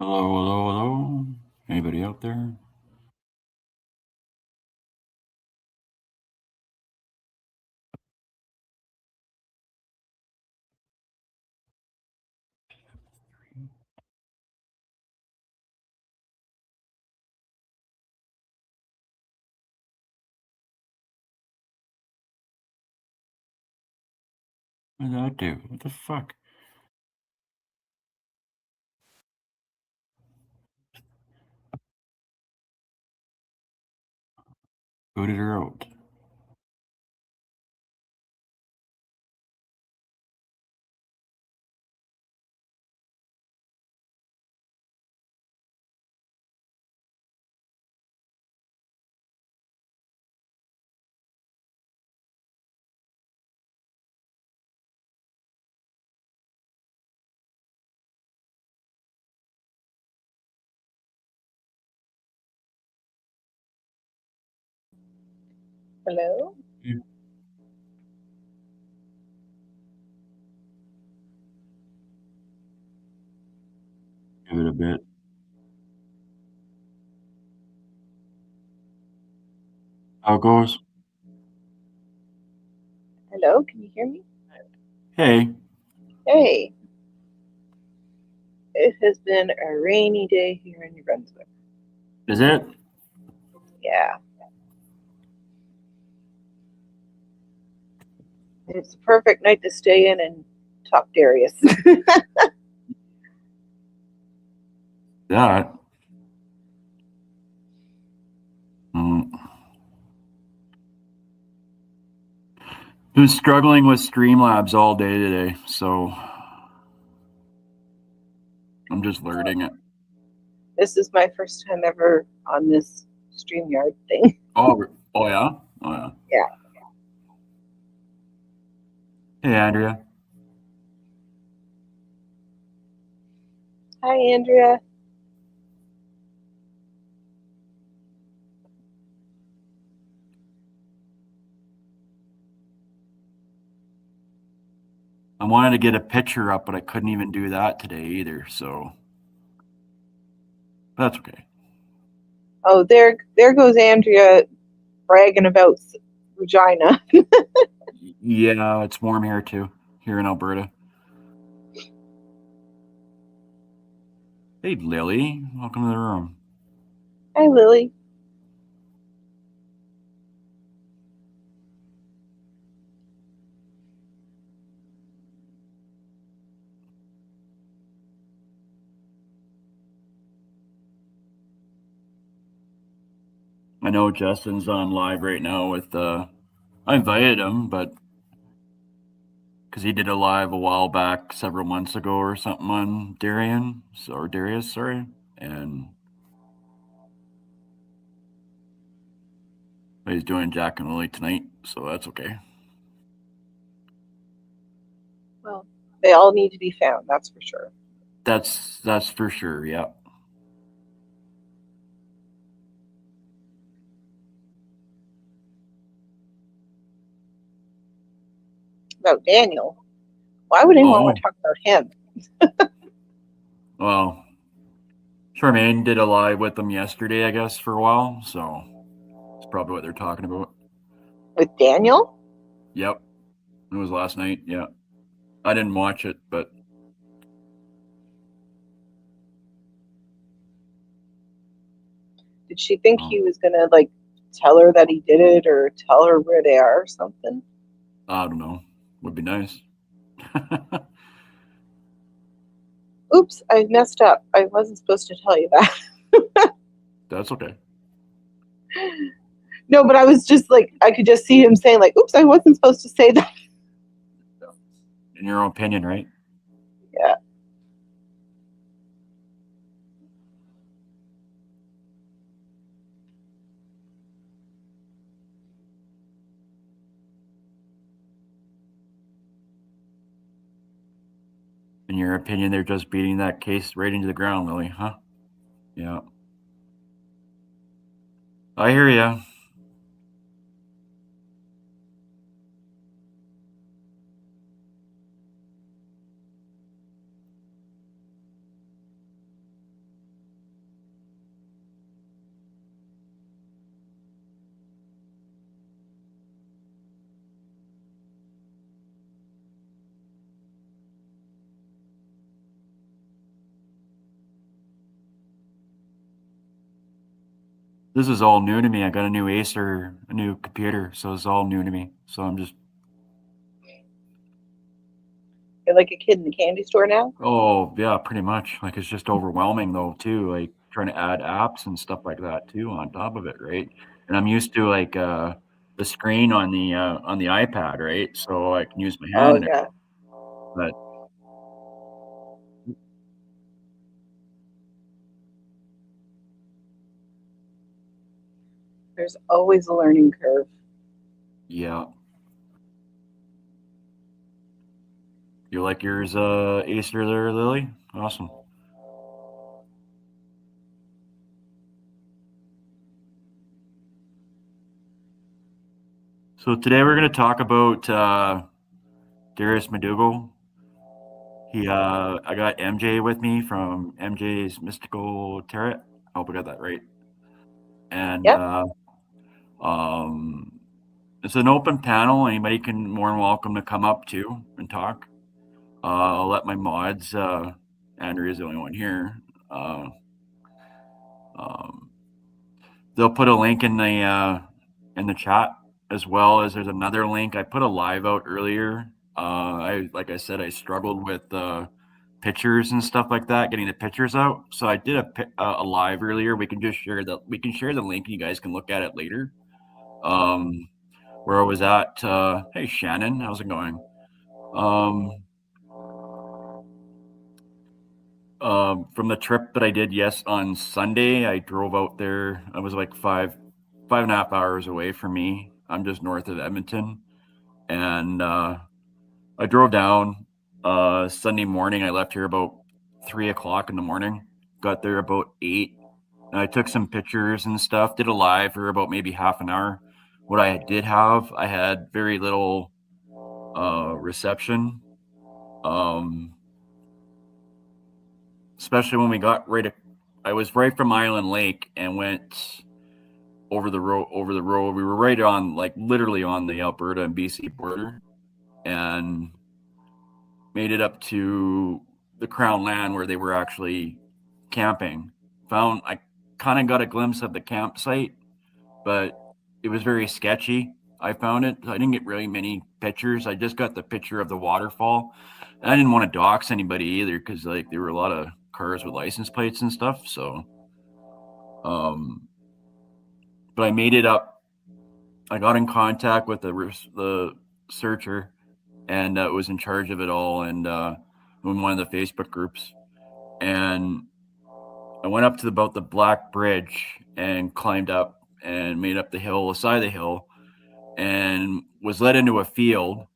Hello, hello, hello. Anybody out there? What did I do? What the fuck? Booted her out. Hello? Give it a bit. How it goes? Hello? Can you hear me? Hey, Hey, it has been a rainy day here in New Brunswick. is it? Yeah, it's a perfect night to stay in and talk Darius. That. Mm. Been struggling with Streamlabs all day today, so I'm just learning it. This is my first time ever on this StreamYard thing. Oh yeah? Oh yeah. Yeah. Hey, Andrea. Hi, Andrea. I wanted to get a picture up, but I couldn't even do that today either, so that's okay. Oh, there goes Andrea bragging about Regina. Yeah, it's warm here too, here in Alberta. Hey, Lily. Welcome to the room. Hi, Lily. I know Justin's on live right now with I invited him, but because he did a live a while back, several months ago or something on Darius, sorry, and he's doing Jack and Lily tonight, so that's okay. Well, they all need to be found, that's for sure. That's for sure. Yeah. About Daniel. Why would anyone want Oh to talk about him? well, Charmaine did a live with them yesterday, I guess, for a while, so it's probably what they're talking about. With Daniel? Yep, it was last night. Yeah, I didn't watch it, but Did she think oh, he was gonna like tell her that he did it or tell her where they are or something? I don't know. Would be nice. Oops, I messed up. I wasn't supposed to tell you that. That's okay. No, but I was just like, I could just see him saying, like, oops, I wasn't supposed to say that. In your own opinion, right? Yeah. In your opinion, they're just beating that case right into the ground, Lily, huh? Yeah. I hear you. this is all new to me. I got a new Acer, a new computer, so it's all new to me. So I'm just, You're like a kid in the candy store now? oh yeah, pretty much. Like it's just overwhelming though too. Like trying to add apps and stuff like that too on top of it, right? And I'm used to like the screen on the iPad, right? So I can use my hand Oh, and yeah. but There's always a learning curve. yeah. You like yours Acer there, Lily? Awesome. So today we're gonna talk about Darius MacDougall. I got MJ with me from MJ's Mystical Tarot. I hope I got that right. And Yep. um, it's an open panel. Anybody can more than welcome to come up too and talk. I'll let my mods. Andrew is the only one here. Uh, um, they'll put a link in the chat as well as there's another link. I put a live out earlier. I like I said, I struggled with pictures and stuff like that, getting the pictures out. So I did a live earlier. We can share the link. And you guys can look at it later. Um, where I was at. Hey Shannon, how's it going? Um, from the trip that I did on Sunday, I drove out there. I was like 5.5 hours away from me. I'm just north of Edmonton, and I drove down Sunday morning. I left here about 3 o'clock in the morning. Got there about 8. And I took some pictures and stuff. Did a live for about maybe half an hour. What I did have, I had very little reception. Um, Especially when we got I was right from Island Lake and went over the road. Over the road, we were right on, like literally on the Alberta and BC border, and made it up to the Crown land where they were actually camping. I kind of got a glimpse of the campsite, but it was very sketchy. I found it. I didn't get really many pictures. I just got the picture of the waterfall. And I didn't want to dox anybody either because like there were a lot of cars with license plates and stuff. So, um, but I made it up. I got in contact with the searcher, and was in charge of it all, and in one of the Facebook groups, and I went up to about the Black Bridge and climbed up and made up the side of the hill, and was led into a field.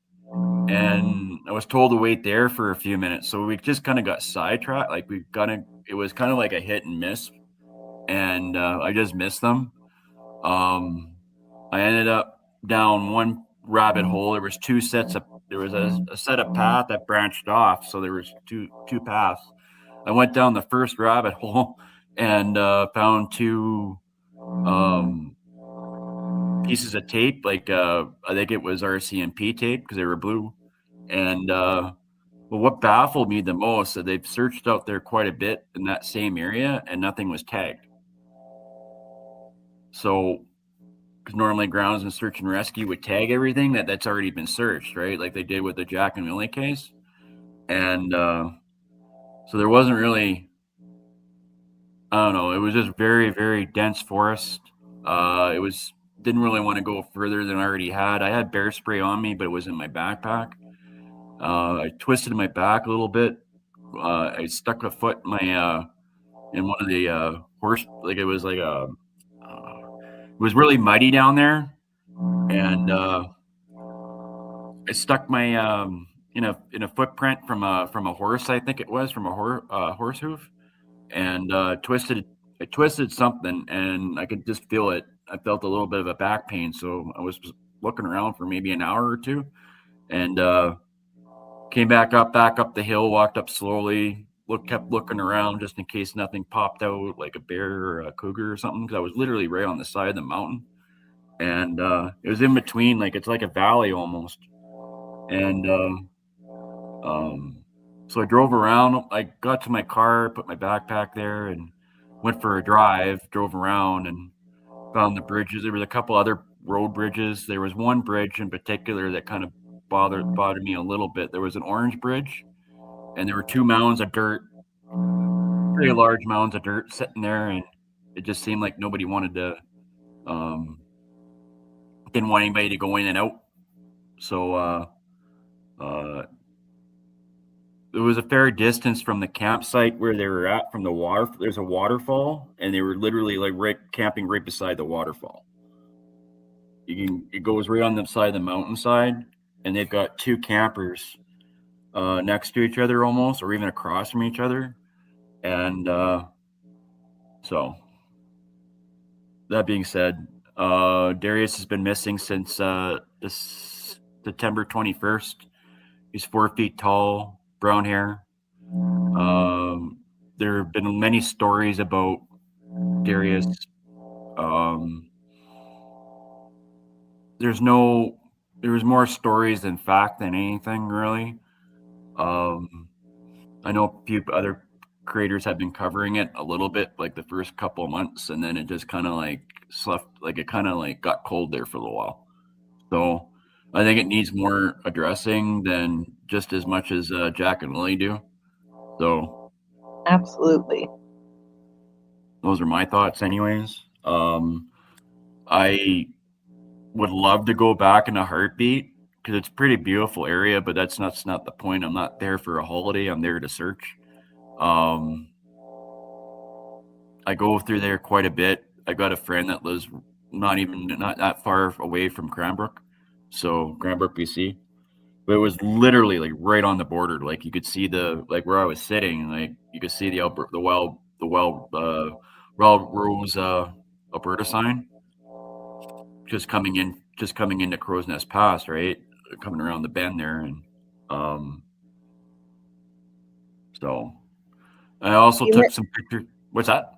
And I was told to wait there for a few minutes. So we just kind of got sidetracked. Like it was kind of like a hit and miss. And I just missed them. I ended up down one rabbit hole. There was a set of path that branched off. So there was two paths. I went down the first rabbit hole and found two pieces of tape. Like I think it was RCMP tape because they were blue. And well, what baffled me the most that they've searched out there quite a bit in that same area and nothing was tagged. So, because normally grounds and search and rescue would tag everything that's already been searched, right? Like they did with the Jack and Millie case. And so there wasn't really, I don't know, it was just very, very dense forest. Didn't really want to go further than I already had. I had bear spray on me, but it was in my backpack. I twisted my back a little bit. I stuck a foot in one of the horse, like it was like it was really muddy down there, and I stuck my in a footprint from a horse. I think it was from a horse hoof, and I twisted something, and I could just feel it. I felt a little bit of a back pain, so I was looking around for maybe an hour or two, and came back up the hill, walked up slowly, kept looking around just in case nothing popped out like a bear or a cougar or something. Because I was literally right on the side of the mountain, and it was in between, like it's like a valley almost. And so I drove around. I got to my car, put my backpack there, and went for a drive. Drove around, and found the bridges. There was a couple other road bridges. There was one bridge in particular that kind of bothered me a little bit. There was an orange bridge, and there were two mounds of dirt, pretty large mounds of dirt sitting there, and it just seemed like nobody wanted to, didn't want anybody to go in and out. So it was a fair distance from the campsite where they were at from the water. There's a waterfall, and they were literally like camping right beside the waterfall. It goes right on the side of the mountainside, and they've got two campers next to each other almost, or even across from each other. And so that being said, Darius has been missing since this September 21st. He's 4 feet tall, brown hair. There have been many stories about Darius. There was more stories than fact than anything, really. I know a few other creators have been covering it a little bit, like the first couple of months, and then it just kind of like slept, like it kind of like got cold there for a little while. So I think it needs more addressing than just as much as Jack and Lily do. So Absolutely. those are my thoughts, anyways. I would love to go back in a heartbeat because it's a pretty beautiful area, but that's not the point. I'm not there for a holiday. I'm there to search. I go through there quite a bit. I got a friend that lives not that far away from Cranbrook, so Cranbrook, BC. But it was literally like right on the border. Like you could see like where I was sitting, like you could see the Wild Rose Alberta sign just coming into Crowsnest Pass, right? Coming around the bend there, and so I also took some pictures. What's that?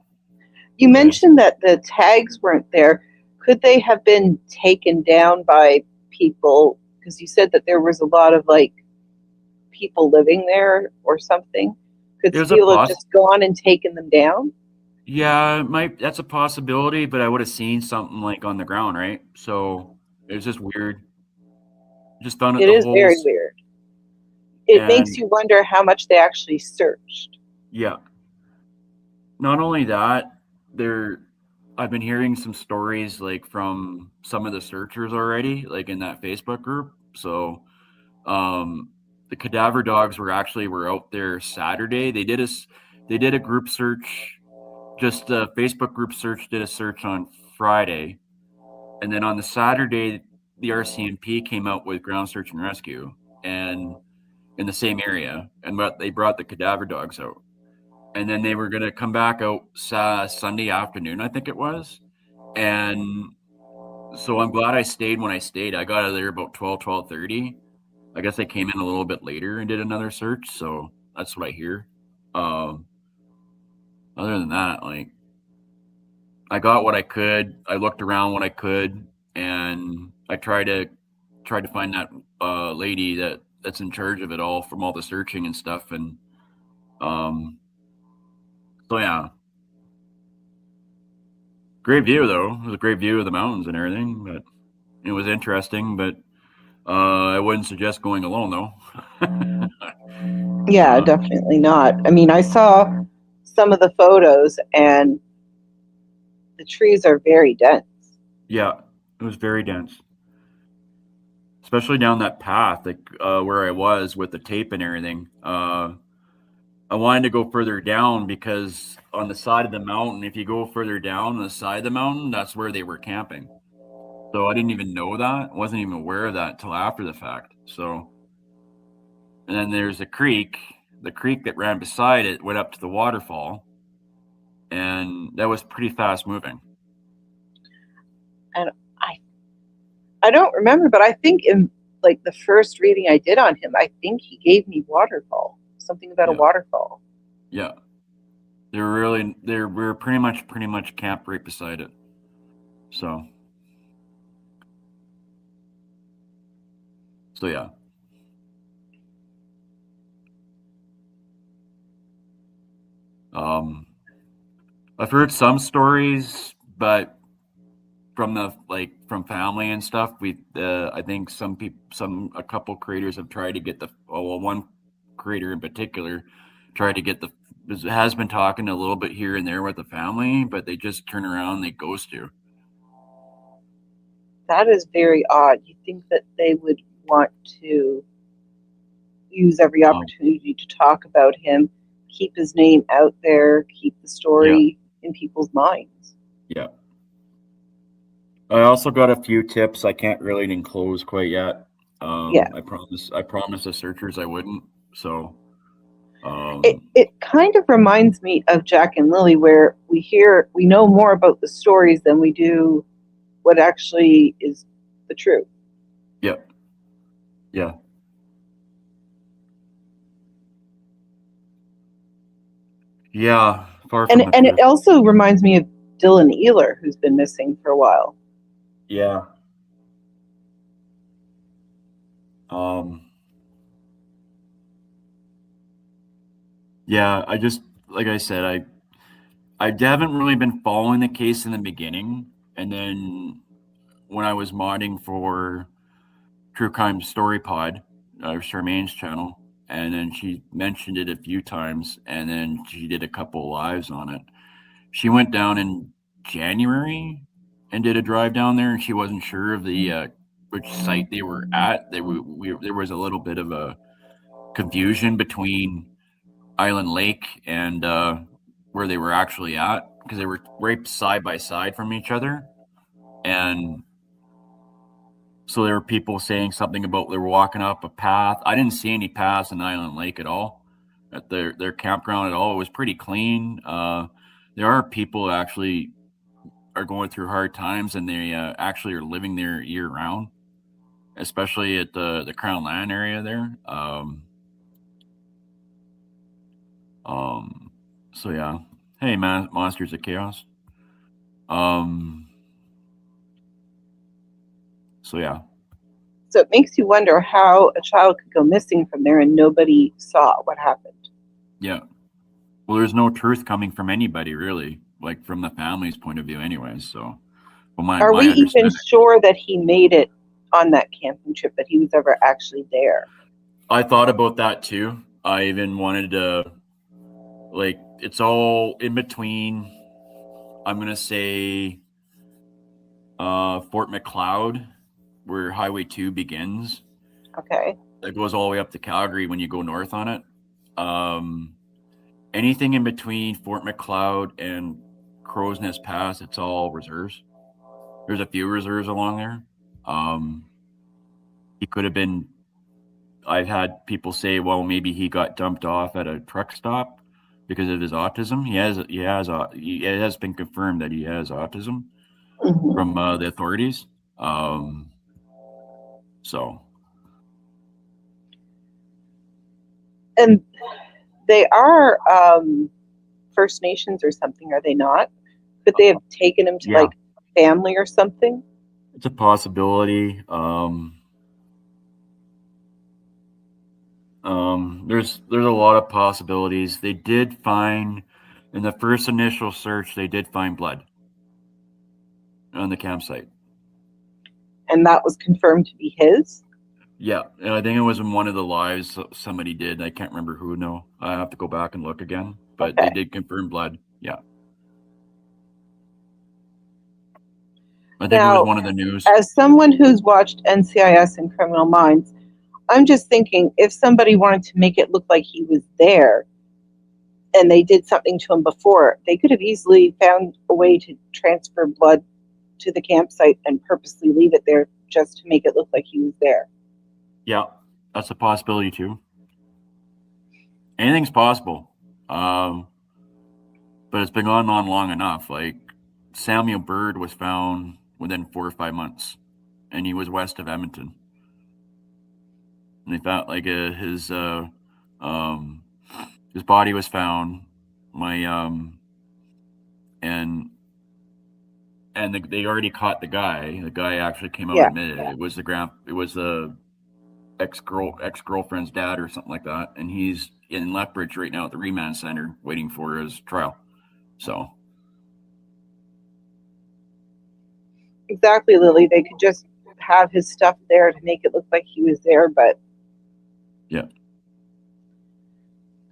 You mentioned that the tags weren't there. Could they have been taken down by people? Because you said that there was a lot of like people living there or something. Could people have just gone and taken them down? Yeah, that's a possibility, but I would have seen something like on the ground, right? So it was just weird. Just found It the is very holes. weird. It makes you wonder how much they actually searched. Yeah. Not only that, I've been hearing some stories like from some of the searchers already, like in that Facebook group. So the cadaver dogs were out there Saturday. They did a group search, just a Facebook group search, did a search on Friday. And then on the Saturday, the RCMP came out with ground search and rescue and in the same area, and they brought the cadaver dogs out. And then they were going to come back out Sunday afternoon, I think it was. And so I'm glad I stayed when I stayed. I got out of there about 12:30. I guess I came in a little bit later and did another search. So that's what I hear. Other than that, like, I got what I could. I looked around what I could, and I tried to find that lady that's in charge of it all from all the searching and stuff. And so yeah, great view though. It was a great view of the mountains and everything, but it was interesting. But I wouldn't suggest going alone though. Yeah, definitely not. I mean, I saw some of the photos, and the trees are very dense. Yeah, it was very dense, especially down that path, like where I was with the tape and everything. I wanted to go further down because on the side of the mountain, if you go further down on the side of the mountain, that's where they were camping. So I didn't even know that. Wasn't even aware of that until after the fact. So, and then there's a creek. The creek that ran beside it went up to the waterfall, and that was pretty fast moving. And I don't remember, but I think in like the first reading I did on him, I think he gave me waterfall. Something about a waterfall. Yeah. We're pretty much camped right beside it. So yeah. I've heard some stories, but from family and stuff. I think a couple creators have tried to get one creator in particular tried to get has been talking a little bit here and there with the family, but they just turn around and they ghost you. That is very odd. You think that they would want to use every opportunity to talk about him, keep his name out there, keep the story in people's minds. Yeah. I also got a few tips. I can't really enclose quite yet. I promised the searchers I wouldn't. So it kind of reminds me of Jack and Lily, where we know more about the stories than we do what actually is the truth. Yeah. Yeah. Yeah. And it also reminds me of Dylan Ealer, who's been missing for a while. Yeah. Yeah, I just, like I said, I haven't really been following the case in the beginning, and then when I was modding for True Crime Story Pod, Charmaine's channel, and then she mentioned it a few times, and then she did a couple lives on it. She went down in January and did a drive down there, and she wasn't sure of the which site they were at. There was a little bit of a confusion between Island Lake and where they were actually at, because they were right side by side from each other, and so there were people saying something about they were walking up a path. I didn't see any paths in Island Lake at all, at their campground at all. It was pretty clean. There are people that actually are going through hard times, and they actually are living there year round, especially at the Crown Land area there. So yeah. Hey man, Monsters of Chaos. So yeah. So it makes you wonder how a child could go missing from there and nobody saw what happened. Yeah. Well, there's no truth coming from anybody, really, like from the family's point of view, anyway. So, well, are we even sure that he made it on that camping trip, that he was ever actually there? I thought about that too. I even wanted to, like, it's all in between. I'm gonna say Fort McLeod, where Highway 2 begins. Okay. It goes all the way up to Calgary when you go north on it. Anything in between Fort McLeod and Crowsnest Pass, it's all reserves. There's a few reserves along there. He could have been. I've had people say, well, maybe he got dumped off at a truck stop because of his autism. He has been confirmed that he has autism from the authorities. So. And they are First Nations or something, are they not? Could they have taken him to like family or something? It's a possibility. There's a lot of possibilities. They did find, in the first initial search, they did find blood on the campsite. And that was confirmed to be his? Yeah, and I think it was in one of the lives somebody did. I can't remember who. No, I have to go back and look again. But they did confirm blood. Yeah. I think it was one of the news. As someone who's watched NCIS and Criminal Minds, I'm just thinking, if somebody wanted to make it look like he was there and they did something to him before, they could have easily found a way to transfer blood to the campsite and purposely leave it there just to make it look like he was there. Yeah, that's a possibility too. Anything's possible. But it's been going on long enough. Like, Samuel Bird was found within 4 or 5 months, and he was west of Edmonton. And they found like his body was found. They already caught the guy. The guy actually came out and admitted it. It was the ex-girlfriend's dad or something like that, and he's in Lethbridge right now at the remand center waiting for his trial. So Exactly, Lily. They could just have his stuff there to make it look like he was there, but Yeah.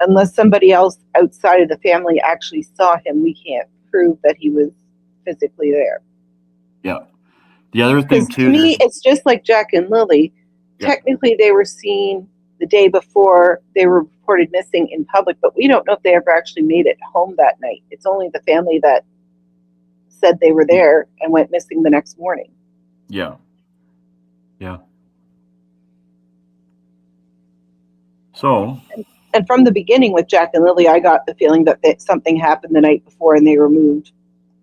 unless somebody else outside of the family actually saw him, we can't prove that he was physically there. Yeah. The other thing Because to too, me, it's just like Jack and Lily. yeah, Technically, they were seen the day before they were reported missing in public, but we don't know if they ever actually made it home that night. It's only the family that said they were there and went missing the next morning. yeah, yeah. So, And from the beginning with Jack and Lily, I got the feeling that something happened the night before and they were moved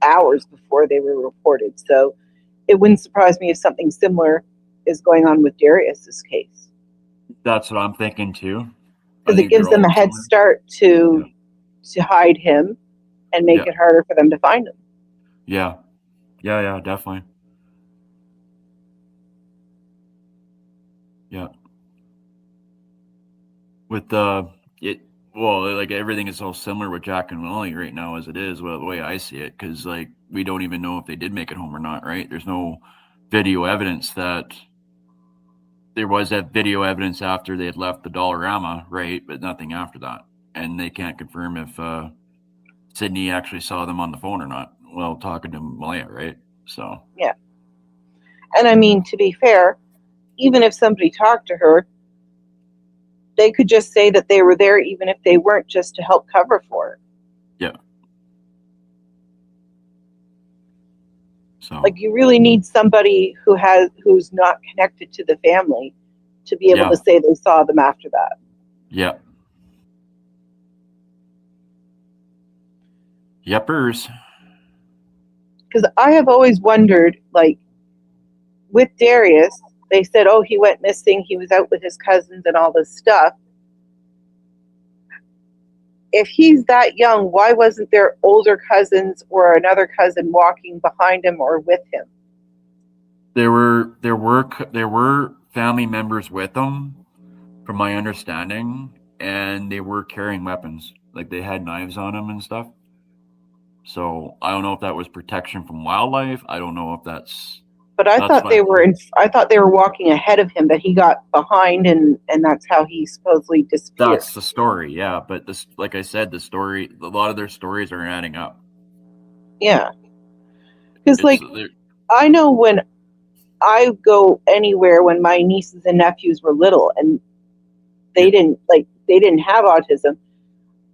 hours before they were reported. So it wouldn't surprise me if something similar is going on with Darius's case. that's what I'm thinking too. I Because it think they're gives them all a head similar. start to hide him and make Yeah, it harder for them to find him. yeah, yeah, yeah, definitely. Yeah. With it, well, like everything is so similar with Jack and Lily right now as it is. Well, the way I see it, because like we don't even know if they did make it home or not. Right? There's no video evidence that there was that video evidence after they had left the Dollarama, right? But nothing after that, and they can't confirm if Sydney actually saw them on the phone or not. Well, talking to Malaya, right? So Yeah. And I mean, to be fair, even if somebody talked to her, they could just say that they were there, even if they weren't, just to help cover for it. yeah. So Like, you really need somebody who's not connected to the family to be able yeah, to say they saw them after that. yeah, yepers. Because I have always wondered, like, with Darius, they said, oh, he went missing, he was out with his cousins and all this stuff. If he's that young, why wasn't there older cousins or another cousin walking behind him or with him? There were family members with them, from my understanding, and they were carrying weapons. Like they had knives on them and stuff. So I don't know if that was protection from wildlife. I don't know if But I that's thought what I they were think. I thought they were walking ahead of him, that he got behind and that's how he supposedly disappeared. That's the story, yeah. But this, like I said, a lot of their stories are adding up. Yeah. Because, It's like, I know when I go anywhere when my nieces and nephews were little and yeah, they didn't have autism,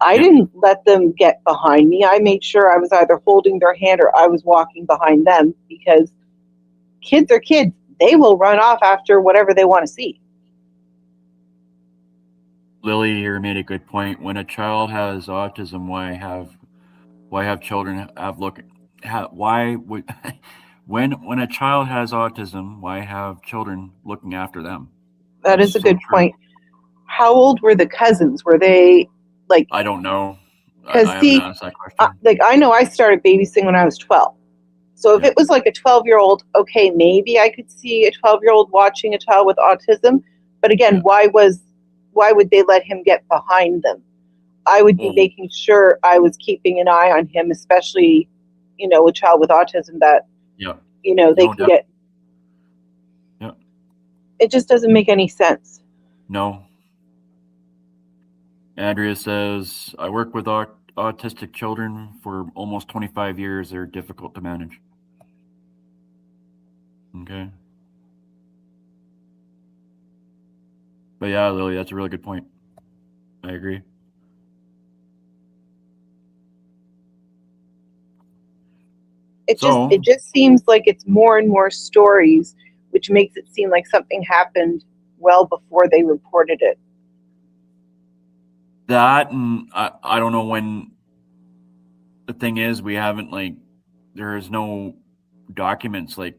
I yeah. didn't let them get behind me. I made sure I was either holding their hand or I was walking behind them, because kids are kids. They will run off after whatever they want to see. Lily here made a good point. When a child has autism, why have children have look why would when a child has autism, why have children looking after them? That It's is a so good true. point. How old were the cousins? Were they like, I don't know. I because haven't see, asked that question. like, I know I started babysitting when I was 12. So if Yeah, it was like a 12-year-old, okay, maybe I could see a 12-year-old watching a child with autism. But again, yeah. why would they let him get behind them? I would be Oh, making sure I was keeping an eye on him, especially, a child with autism that, yeah. they No, can get. yeah. It just doesn't make any sense. No. Andrea says, I work with autistic children for almost 25 years. They're difficult to manage. Okay. But yeah, Lily, that's a really good point. I agree. It just So it just seems like it's more and more stories, which makes it seem like something happened well before they reported it. that, and I don't know when. The thing is, we haven't like there is no documents like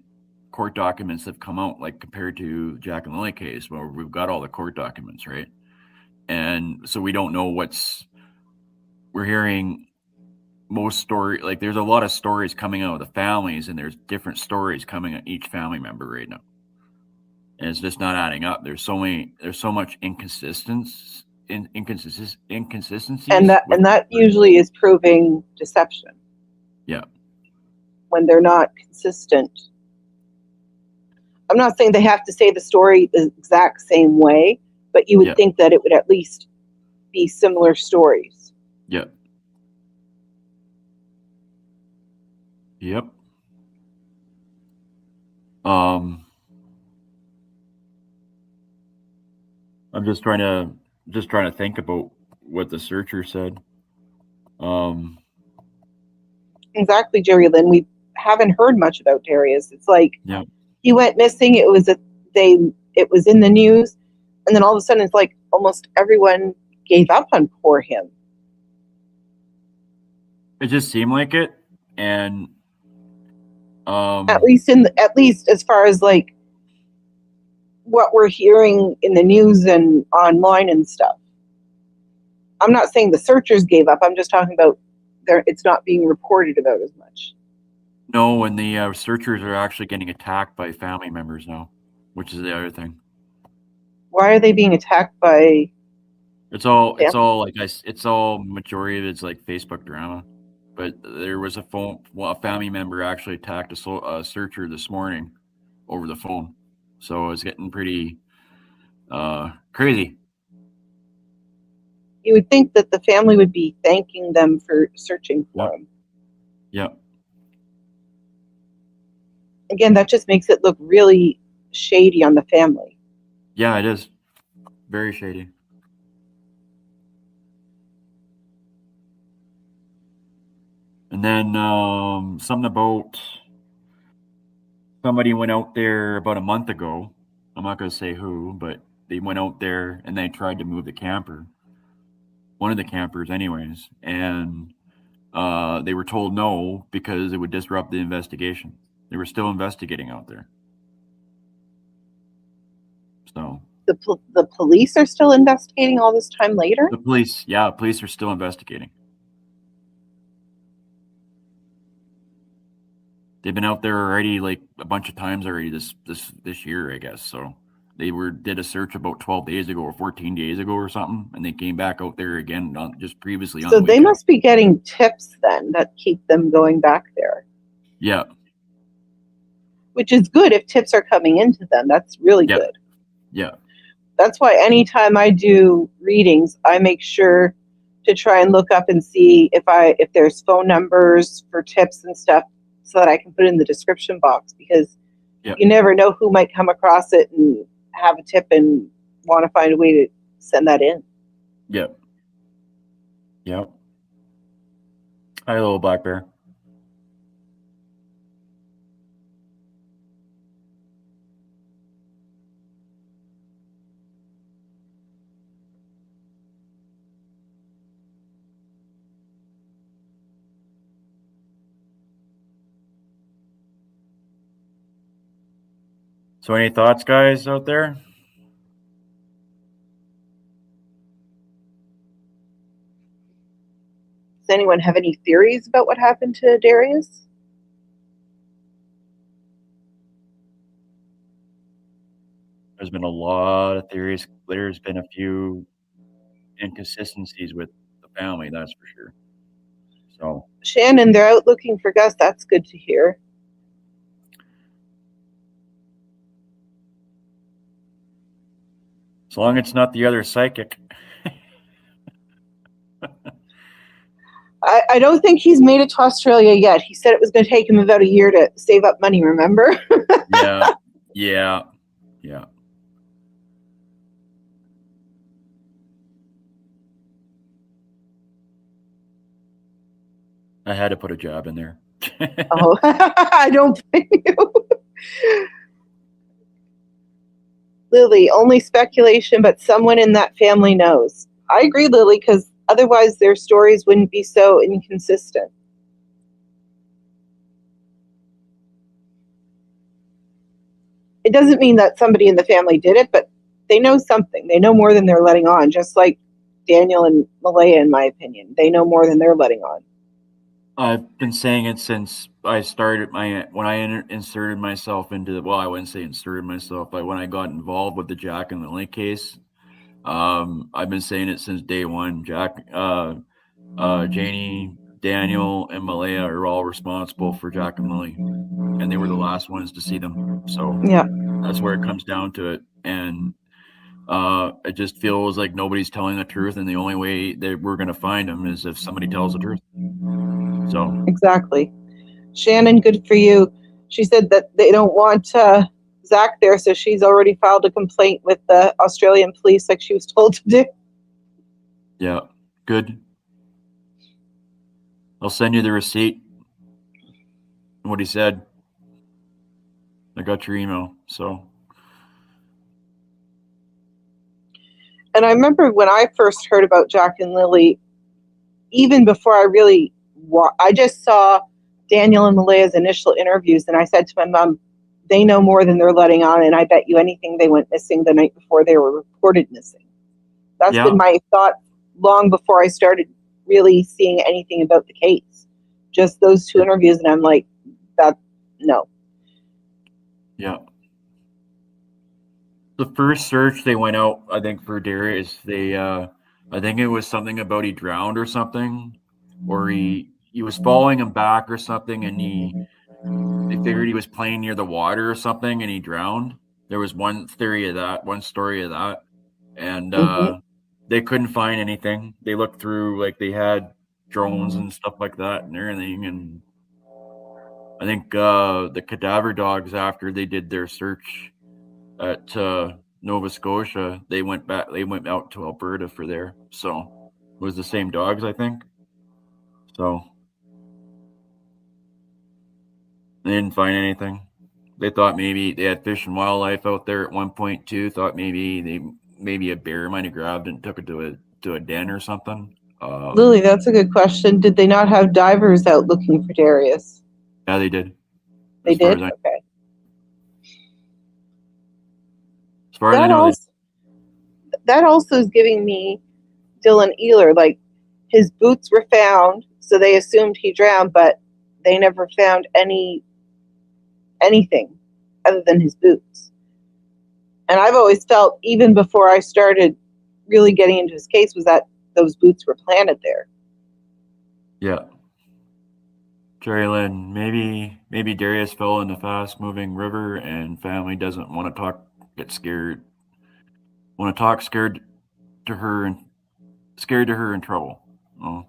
court documents that have come out like compared to Jack and Lily case where we've got all the court documents, right? And so we don't know we're hearing most story like there's a lot of stories coming out of the families, and there's different stories coming at each family member right now, and it's just not adding up. There's so much And inconsistencies that with and that regards. usually is proving deception Yeah, when they're not consistent. I'm not saying they have to say the story the exact same way, but you would think that it would at least be similar stories. Yep. Yep. I'm just trying to think about what the searcher said. Exactly, Jerry Lynn. We haven't heard much about Darius. It's like he went missing. It was in the news, and then all of a sudden, it's like almost everyone gave up on poor him. It just seemed like it, and at least as far as like what we're hearing in the news and online and stuff. I'm not saying the searchers gave up. I'm just talking about it's not being reported about as much. No, and the searchers are actually getting attacked by family members now, which is the other thing. Why are they being attacked by? It's all majority of it's like Facebook drama, but there was a family member actually attacked a searcher this morning over the phone, so it's getting pretty crazy. You would think that the family would be thanking them for searching for him. Yep. Again, that just makes it look really shady on the family. Yeah, it is. Very shady. And then something about somebody went out there about a month ago. I'm not going to say who, but they went out there and they tried to move the camper. One of the campers anyways. And they were told no because it would disrupt the investigation. They were still investigating out there. So the police are still investigating all this time later? The police are still investigating. They've been out there already like a bunch of times already this year, I guess. So they did a search about 12 days ago or 14 days ago or something, and they came back out there again just previously. So they must be getting tips then that keep them going back there. Yeah. Which is good if tips are coming into them. That's really good. Yeah. That's why anytime I do readings, I make sure to try and look up and see if there's phone numbers for tips and stuff so that I can put it in the description box, because you never know who might come across it and have a tip and want to find a way to send that in. Yep. Yep. Hi, little black bear. So any thoughts, guys, out there? Does anyone have any theories about what happened to Darius? There's been a lot of theories. There's been a few inconsistencies with the family, that's for sure. So Shannon, they're out looking for Gus. That's good to hear. As long as it's not the other psychic. I don't think he's made it to Australia yet. He said it was going to take him about a year to save up money, remember? Yeah. I had to put a job in there. Oh, I don't blame you. Lily, only speculation, but someone in that family knows. I agree, Lily, because otherwise their stories wouldn't be so inconsistent. It doesn't mean that somebody in the family did it, but they know something. They know more than they're letting on, just like Daniel and Malaya, in my opinion. They know more than they're letting on. I've been saying it since I started when I inserted myself into I wouldn't say inserted myself, but when I got involved with the Jack and the Link case, I've been saying it since day one. Janie, Daniel and Malaya are all responsible for Jack and Lily, and they were the last ones to see them. So Yeah. that's where it comes down to it. And it just feels like nobody's telling the truth, and the only way that we're going to find them is if somebody tells the truth. So Exactly. Shannon, good for you. She said that they don't want Zach there, so she's already filed a complaint with the Australian police like she was told to do. yeah, good. I'll send you the receipt. What he said. I got your email, so. And I remember when I first heard about Jack and Lily, even before I just saw Daniel and Malaya's initial interviews, and I said to my mom, they know more than they're letting on, and I bet you anything they went missing the night before they were reported missing. That's been my thought long before I started really seeing anything about the case. Just those two interviews, and I'm like, no. Yeah. The first search they went out, I think, for Darius, I think it was something about he drowned or something, or he was following him back or something, and they figured he was playing near the water or something, and he drowned. There was one story of that, and they couldn't find anything. They looked through, like, they had drones and stuff like that and everything, and I think the cadaver dogs, after they did their search at Nova Scotia, they went out to Alberta for there. So it was the same dogs, I think. So they didn't find anything. They thought maybe they had Fish and Wildlife out there at one point too. Thought maybe a bear might have grabbed it and took it to a den or something. Lily, that's a good question. Did they not have divers out looking for Darius? Yeah, they did. They did? Okay. As far as I know, that also is giving me Dylan Ehler. Like, his boots were found, so they assumed he drowned, but they never found anything other than his boots. And I've always felt, even before I started really getting into his case, was that those boots were planted there. Yeah. Jerry Lynn, maybe Darius fell in a fast-moving river, and family doesn't want to get scared. Want to talk scared to her in trouble. Oh.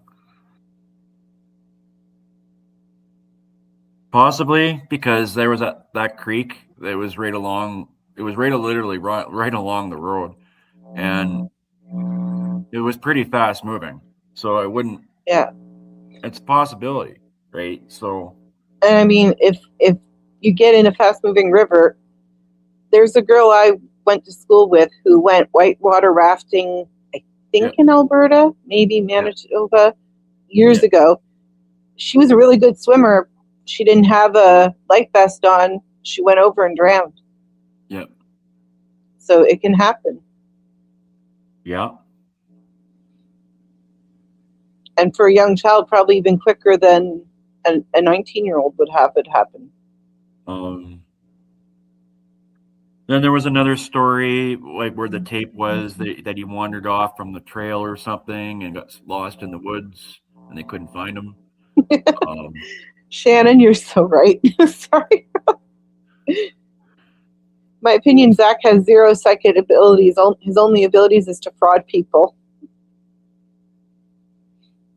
Possibly because there was that creek that was right along. It was literally right along the road, and it was pretty fast moving. So I wouldn't. Yeah. It's a possibility, right? So. And I mean, if you get in a fast-moving river, there's a girl I went to school with who went whitewater rafting, I think in Alberta, maybe Manitoba, years ago. She was a really good swimmer. She didn't have a life vest on. She went over and drowned. Yeah. So it can happen. Yeah. And for a young child, probably even quicker than a 19-year-old would have it happen. Then there was another story, like, where the tape was that he wandered off from the trail or something and got lost in the woods, and they couldn't find him. Shannon, you're so right. Sorry. My opinion, Zach has zero psychic abilities. His only abilities is to fraud people.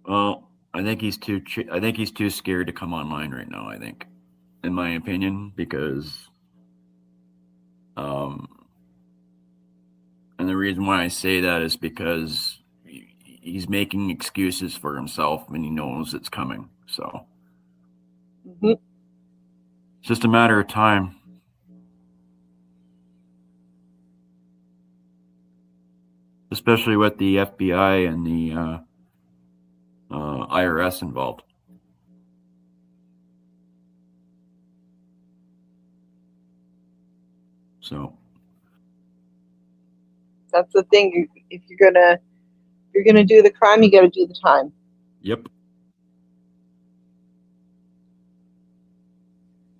Well, I think he's too scared to come online right now, I think, in my opinion, because and the reason why I say that is because he's making excuses for himself when he knows it's coming. So it's just a matter of time. Especially with the FBI and the IRS involved. So that's the thing. If you're gonna do the crime, you got to do the time. Yep.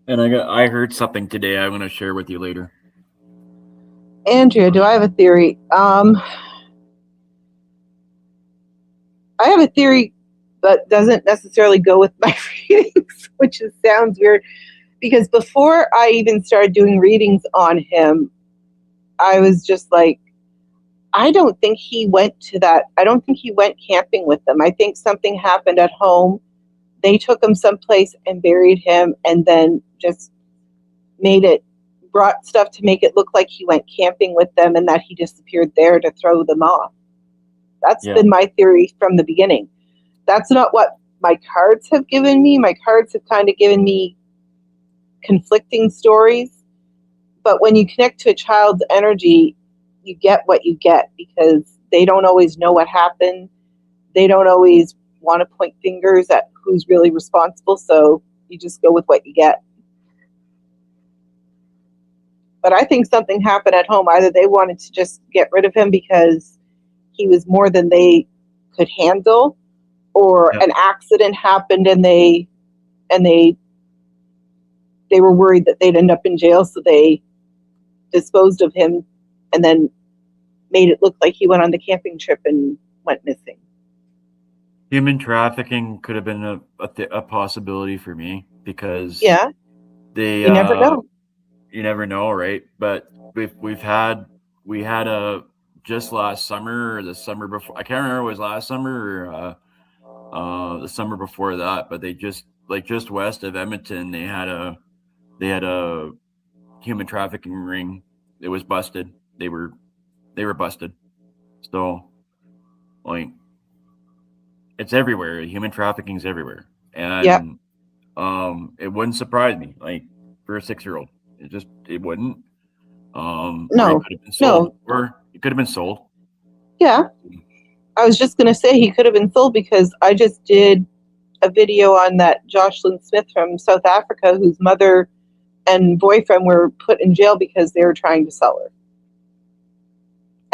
And I heard something today I'm going to share with you later. Andrea, do I have a theory? I have a theory but doesn't necessarily go with my readings, which sounds weird. Because before I even started doing readings on him, I was just like, I don't think he went to that. I don't think he went camping with them. I think something happened at home. They took him someplace and buried him, and then just brought stuff to make it look like he went camping with them and that he disappeared there to throw them off. That's been my theory from the beginning. That's not what my cards have given me. My cards have kind of given me conflicting stories. But when you connect to a child's energy, you get what you get because they don't always know what happened. They don't always want to point fingers at who's really responsible. So you just go with what you get. But I think something happened at home. Either they wanted to just get rid of him because he was more than they could handle, or an accident happened and they were worried that they'd end up in jail, so they disposed of him and then made it look like he went on the camping trip and went missing. Human trafficking could have been a possibility for me because you never know. You never know, right? But we had a just last summer or the summer before. I can't remember if it was last summer or the summer before that. But they just west of Edmonton, they had a human trafficking ring. It was busted. They were busted. So, like, it's everywhere. Human trafficking is everywhere, and it wouldn't surprise me. Like, for a 6-year-old, it wouldn't. Or it could have been sold. Or it could have been sold. Yeah, I was just gonna say he could have been sold because I just did a video on that Jocelyn Smith from South Africa, whose mother and boyfriend were put in jail because they were trying to sell her,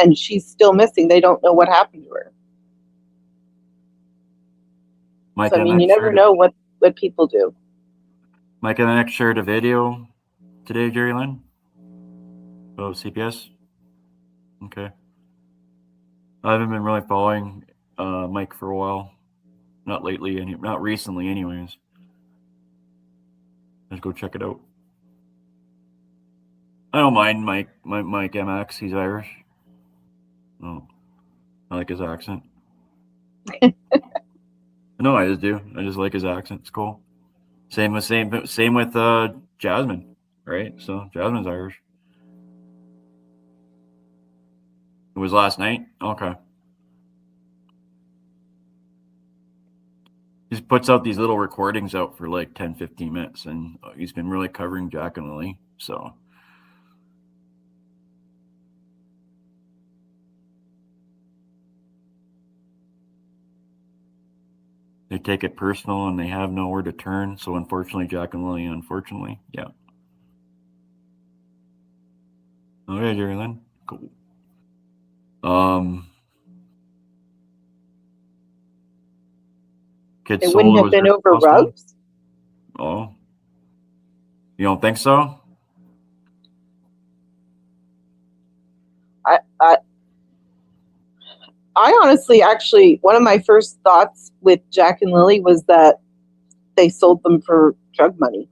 and she's still missing. They don't know what happened to her. Mike, so, I mean, you never know what people do. Mike and I shared a video today, Jerry Lynn. Oh, CPS. Okay. I haven't been really following Mike for a while. Not lately, not recently, anyways. Let's go check it out. I don't mind Mike MX. He's Irish. Oh, I like his accent. No, I just do. I just like his accent. It's cool. Same with Jasmine, right? So Jasmine's Irish. It was last night. Okay. He puts out these little recordings out for like 10, 15 minutes, and he's been really covering Jack and Lily. So they take it personal and they have nowhere to turn. So unfortunately, Jack and Lily, yeah. Okay, Jerry Lynn. Cool. Kids it wouldn't have been over rugs. Oh, you don't think so? I honestly, actually, one of my first thoughts with Jack and Lily was that they sold them for drug money.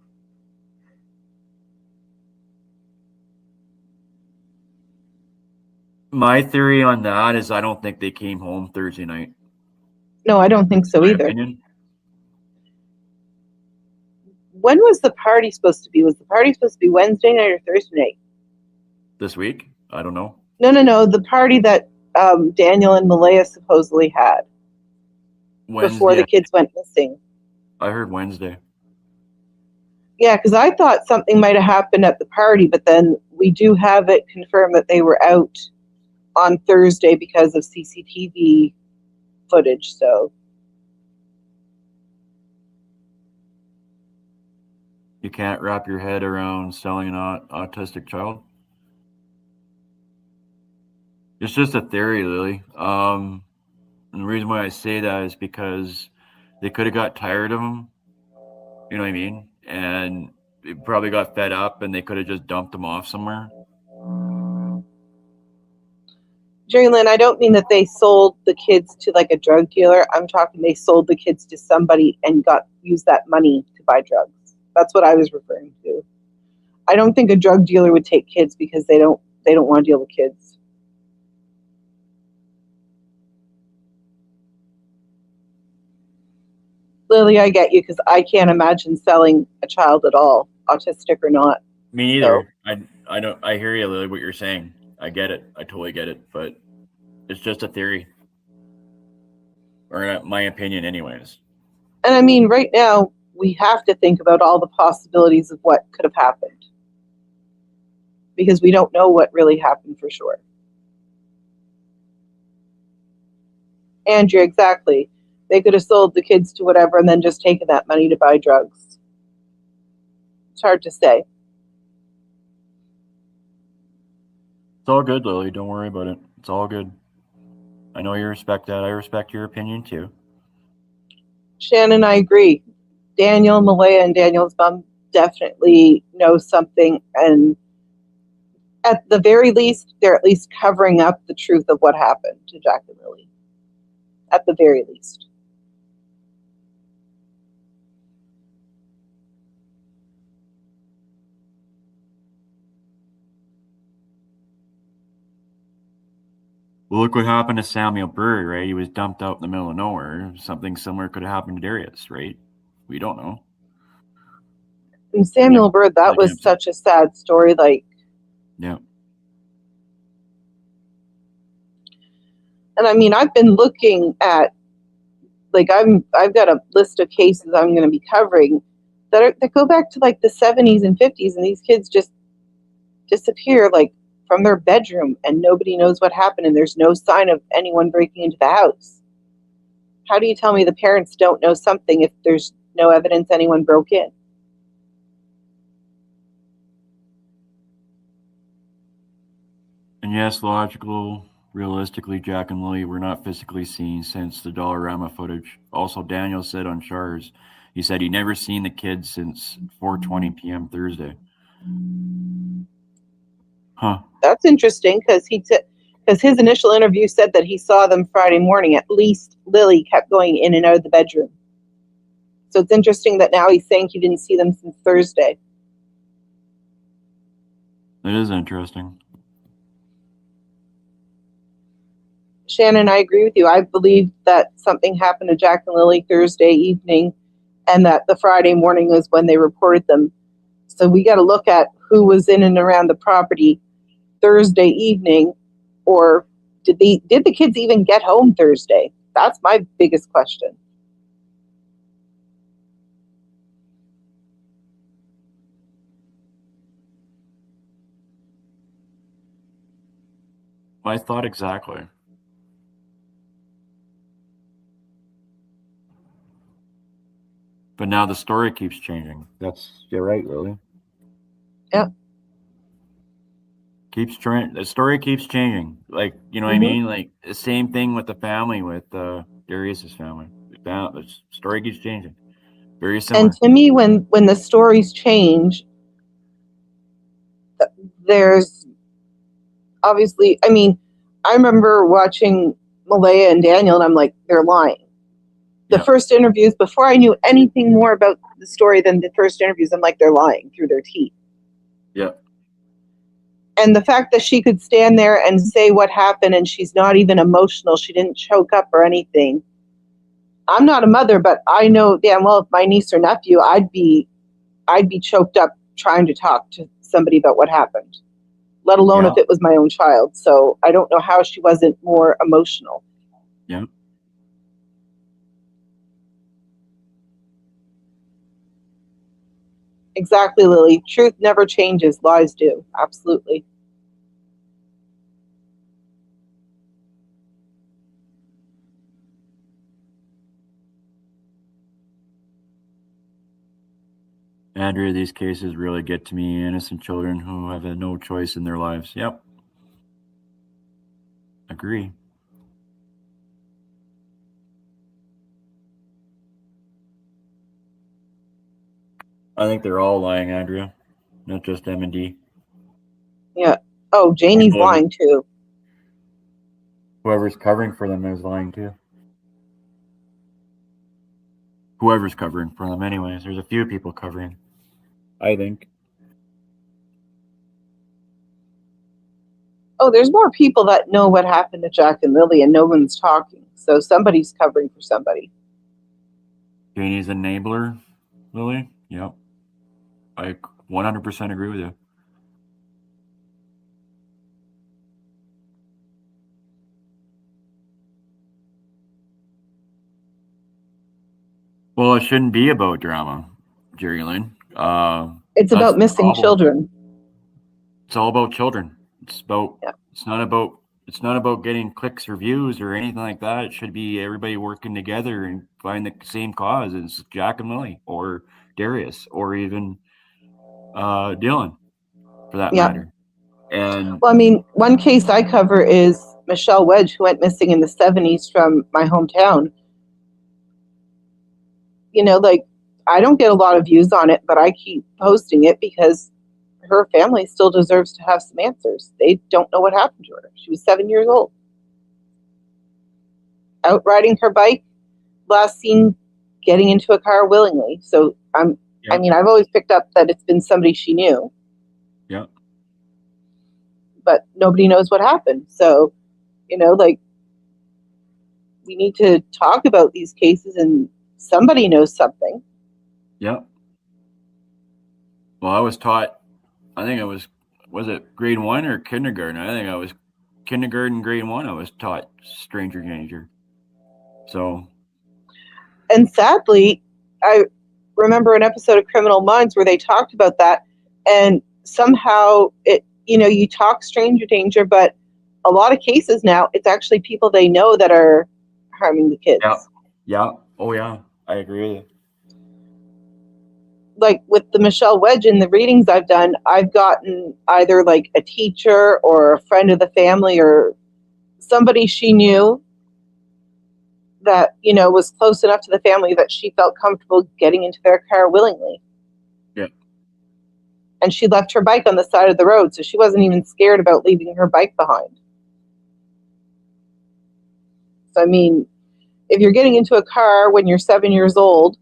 My theory on that is I don't think they came home Thursday night. No, I don't think so either. Opinion. When was the party supposed to be? Was the party supposed to be Wednesday night or Thursday night? This week? I don't know. No. The party that Daniel and Malaya supposedly had before the kids went missing. I heard Wednesday. Yeah, because I thought something might have happened at the party, but then we do have it confirmed that they were out on Thursday because of CCTV footage. So you can't wrap your head around selling an autistic child. It's just a theory, Lily. And the reason why I say that is because they could have got tired of him. You know what I mean? And they probably got fed up and they could have just dumped him off somewhere. Jerry Lynn, I don't mean that they sold the kids to like a drug dealer. I'm talking they sold the kids to somebody and used that money to buy drugs. That's what I was referring to. I don't think a drug dealer would take kids because they don't want to deal with kids. Lily, I get you because I can't imagine selling a child at all, autistic or not. Me either. So. I don't. I hear you, Lily. What you're saying. I get it. I totally get it. But it's just a theory, or my opinion, anyways. And I mean, right now we have to think about all the possibilities of what could have happened because we don't know what really happened for sure. Andrea, exactly. They could have sold the kids to whatever and then just taken that money to buy drugs. It's hard to say. It's all good, Lily. Don't worry about it. It's all good. I know you respect that. I respect your opinion too. Shannon, I agree. Daniel, Malaya, and Daniel's mom definitely know something, and at the very least, they're at least covering up the truth of what happened to Jack and Lily. At the very least. Well, look what happened to Samuel Bird, right? He was dumped out in the middle of nowhere. Something similar could have happened to Darius, right? We don't know. And Samuel Bird, that was such a sad story. Like, yeah. And I mean, I've been looking at, like, I've got a list of cases I'm going to be covering that go back to like the 70s and 50s, and these kids just disappear like from their bedroom, and nobody knows what happened, and there's no sign of anyone breaking into the house. How do you tell me the parents don't know something if there's no evidence anyone broke in? And yes, realistically, Jack and Lily were not physically seen since the Dollarama footage. Also, Daniel said on Shars, he said he never seen the kids since 4:20 p.m. Thursday. Huh. That's interesting because his initial interview said that he saw them Friday morning. At least Lily kept going in and out of the bedroom. So it's interesting that now he's saying he didn't see them since Thursday. It is interesting. Shannon, I agree with you. I believe that something happened to Jack and Lily Thursday evening, and that the Friday morning was when they reported them. So we got to look at who was in and around the property Thursday evening, or did the kids even get home Thursday? That's my biggest question. I thought exactly. But now the story keeps changing. You're right, Lily. Yeah. The story keeps changing. Like, you know what I mean? Like the same thing with the family, with Darius's family. The story keeps changing. Very similar. And to me, when the stories change, there's obviously, I mean, I remember watching Malaya and Daniel, and I'm like, they're lying. The first interviews, before I knew anything more about the story than the first interviews, I'm like, they're lying through their teeth. Yeah. And the fact that she could stand there and say what happened, and she's not even emotional, she didn't choke up or anything. I'm not a mother, but I know damn well if my niece or nephew, I'd be choked up trying to talk to somebody about what happened, let alone if it was my own child. So I don't know how she wasn't more emotional. Yeah. Exactly, Lily. Truth never changes. Lies do. Absolutely. Andrea, these cases really get to me. Innocent children who have had no choice in their lives. Yep. Agree. I think they're all lying, Andrea. Not just M&D. Yeah. Oh, Janie's lying too. Whoever's covering for them is lying too. Whoever's covering for them, anyways. There's a few people covering, I think. Oh, there's more people that know what happened to Jack and Lily, and no one's talking. So somebody's covering for somebody. Janie's an enabler, Lily? Yep. I 100% agree with you. Well, it shouldn't be about drama, Jerry Lynn. It's about missing children. It's all about children. It's about. Yeah. It's not about. It's not about getting clicks or views or anything like that. It should be everybody working together and find the same cause as Jack and Lily or Darius or even Dylan, for that matter. And well, I mean, one case I cover is Michelle Wedge, who went missing in the 70s from my hometown. You know, like, I don't get a lot of views on it, but I keep posting it because her family still deserves to have some answers. They don't know what happened to her. She was 7 years old. Out riding her bike, last seen getting into a car willingly. So I mean, I've always picked up that it's been somebody she knew. Yeah. But nobody knows what happened. So, you know, like, we need to talk about these cases and somebody knows something. Yeah. Well, I was taught, I think it was it grade 1 or kindergarten? I think I was kindergarten, grade 1, I was taught stranger danger. So. And sadly, I remember an episode of Criminal Minds where they talked about that, and somehow it, you know, you talk stranger danger, but a lot of cases now, it's actually people they know that are harming the kids. Yeah. Yeah. Oh, yeah. I agree with you. Like with the Michelle Wedge in the readings I've done, I've gotten either like a teacher or a friend of the family or somebody she knew that, you know, was close enough to the family that she felt comfortable getting into their car willingly. Yeah. And she left her bike on the side of the road, so she wasn't even scared about leaving her bike behind. So, I mean, if you're getting into a car when you're 7 years old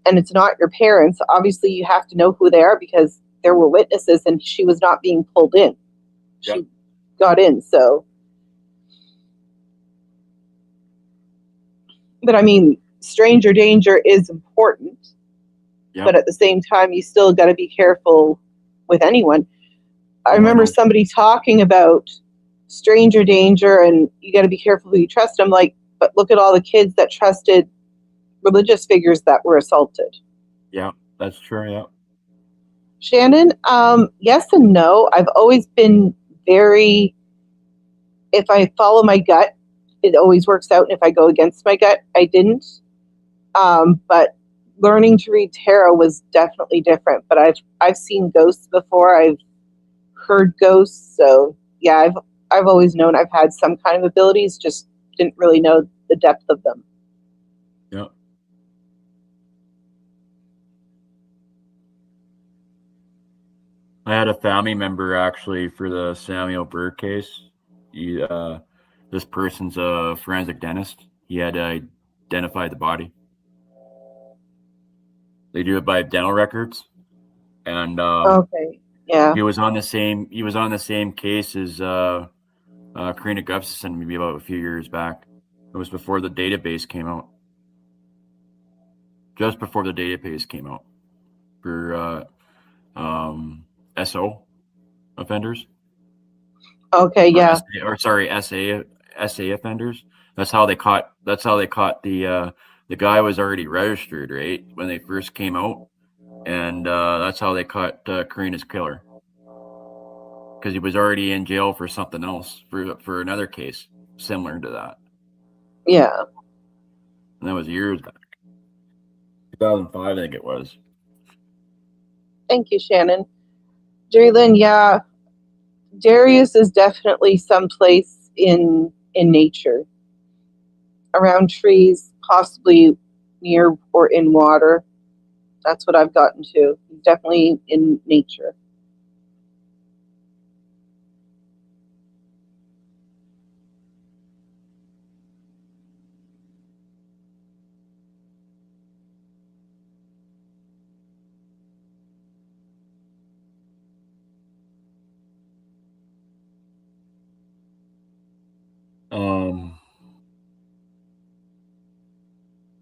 and it's not your parents, obviously you have to know who they are because there were witnesses and she was not being pulled in. She got in, so. But I mean, stranger danger is important. But at the same time, you still got to be careful with anyone. I remember somebody talking about stranger danger and you got to be careful who you trust. I'm like, but look at all the kids that trusted religious figures that were assaulted. Yeah, that's true. Yeah. Shannon, yes and no. I've always been very, if I follow my gut, it always works out. And if I go against my gut, I didn't. But learning to read tarot was definitely different. But I've seen ghosts before. I've heard ghosts. So yeah, I've always known I've had some kind of abilities, just didn't really know the depth of them. Yeah. I had a family member actually for the Samuel Burr case. This person's a forensic dentist. He had to identify the body. They do it by dental records, and okay, yeah, he was on the same case as Karina Gustafson maybe about a few years back. It was before the database came out. Just before the database came out for SO offenders. Okay, yeah. SA offenders. That's how they caught the guy was already registered, right, when they first came out, and that's how they caught Karina's killer, because he was already in jail for something else for another case similar to that. Yeah. And that was years back. 2005, I think it was. Thank you, Shannon. Jerry Lynn, yeah, Darius is definitely someplace in nature, around trees, possibly near or in water. That's what I've gotten to. Definitely in nature.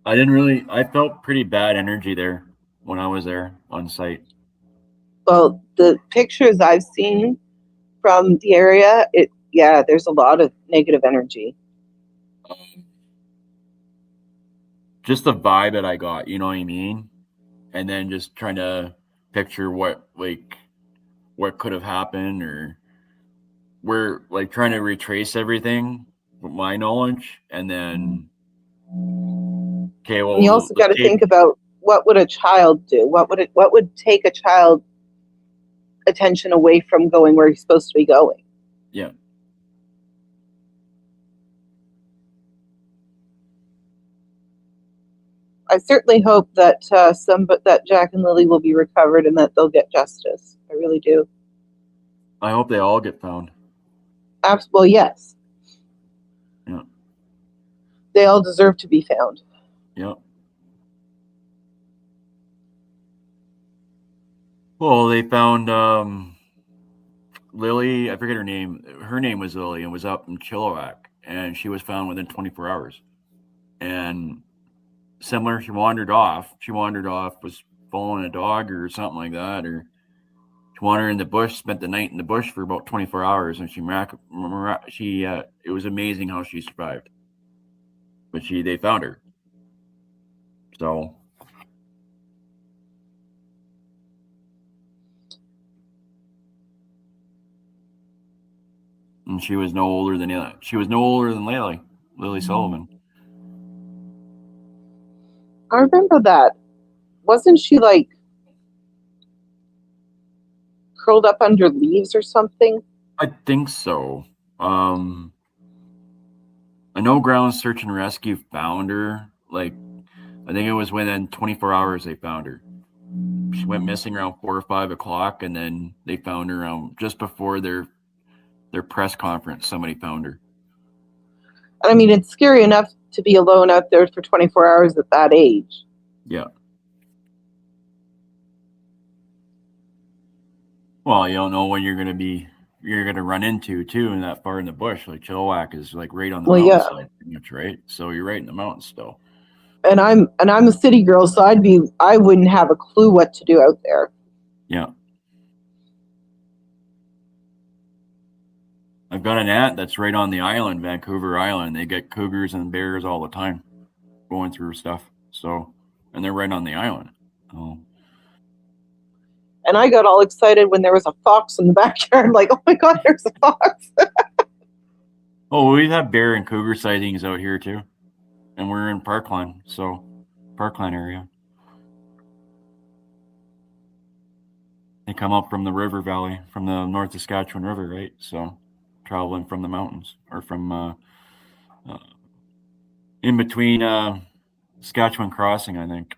I felt pretty bad energy there when I was there on site. Well, the pictures I've seen from the area, there's a lot of negative energy. Just the vibe that I got, you know what I mean? And then just trying to picture what could have happened, or we're like trying to retrace everything with my knowledge, and then okay, And you well, also got let's to take think about what would a child do? What would take a child attention away from going where he's supposed to be going? yeah. I certainly hope that that Jack and Lily will be recovered and that they'll get justice. I really do. I hope they all get found. Well, yes. Yeah. They all deserve to be found. Yeah. Well, they found Lily, I forget her name. Her name was Lily and was up in Chilliwack, and she was found within 24 hours. And similar, she wandered off. Was following a dog or something like that, or she wandered in the bush, spent the night in the bush for about 24 hours, and it was amazing how she survived. But they found her. So and she was no older than Lily Sullivan. I remember that. Wasn't she like curled up under leaves or something? I think so. I know Ground Search and Rescue found her. Like, I think it was within 24 hours they found her. She went missing around 4 or 5 o'clock, and then they found her just before their press conference. Somebody found her. I mean, it's scary enough to be alone out there for 24 hours at that age. Yeah. Well, you don't know when you're going to run into too, and that far in the bush. Like Chilliwack is like right on the mountainside, pretty much, right? So you're right in the mountains still. And I'm a city girl, so I wouldn't have a clue what to do out there. Yeah. I've got an aunt that's right on the island, Vancouver Island. They get cougars and bears all the time going through stuff. So, and they're right on the island. Oh. And I got all excited when there was a fox in the backyard. Like, oh my God, there's a fox. Oh, we've had bear and cougar sightings out here too. And we're in Parkland, so Parkland area. They come up from the river valley, from the North Saskatchewan River, right? So traveling from the mountains, or from in between Saskatchewan Crossing, I think.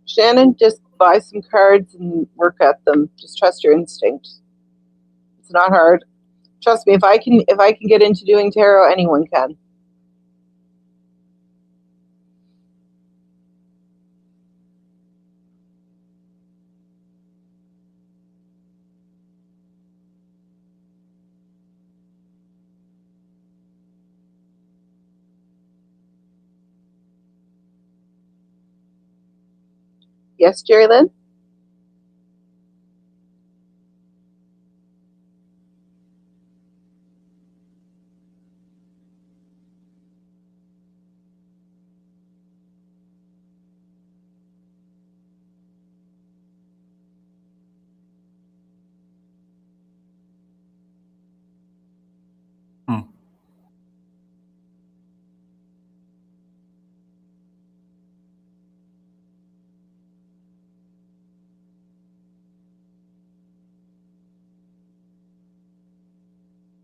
Shannon, just buy some cards and work at them. Just trust your instinct. It's not hard. Trust me, if I can get into doing tarot, anyone can. Yes, Jerry Lynn?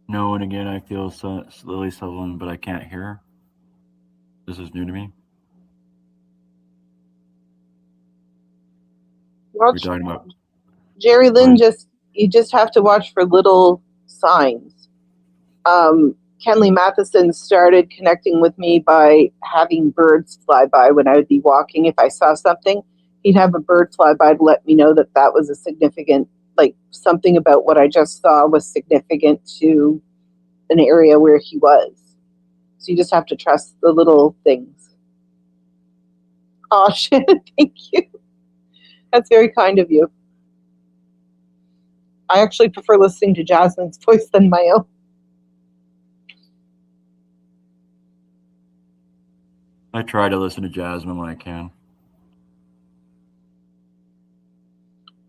No, and again, I feel Lily Sullivan, but I can't hear her. This is new to me. We're talking about Jerry Lynn. You just have to watch for little signs. Kenley Matheson started connecting with me by having birds fly by when I would be walking. If I saw something, he'd have a bird fly by to let me know that was a significant, like something about what I just saw was significant to an area where he was. So you just have to trust the little things. Oh, shit. Thank you. That's very kind of you. I actually prefer listening to Jasmine's voice than my own. I try to listen to Jasmine when I can.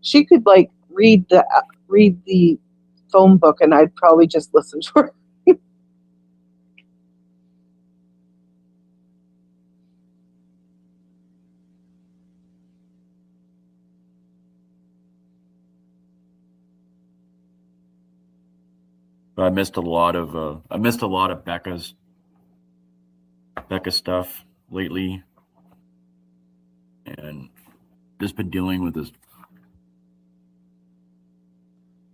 She could like read the phone book, and I'd probably just listen to her. But I missed a lot of Becca's stuff lately, and just been dealing with this.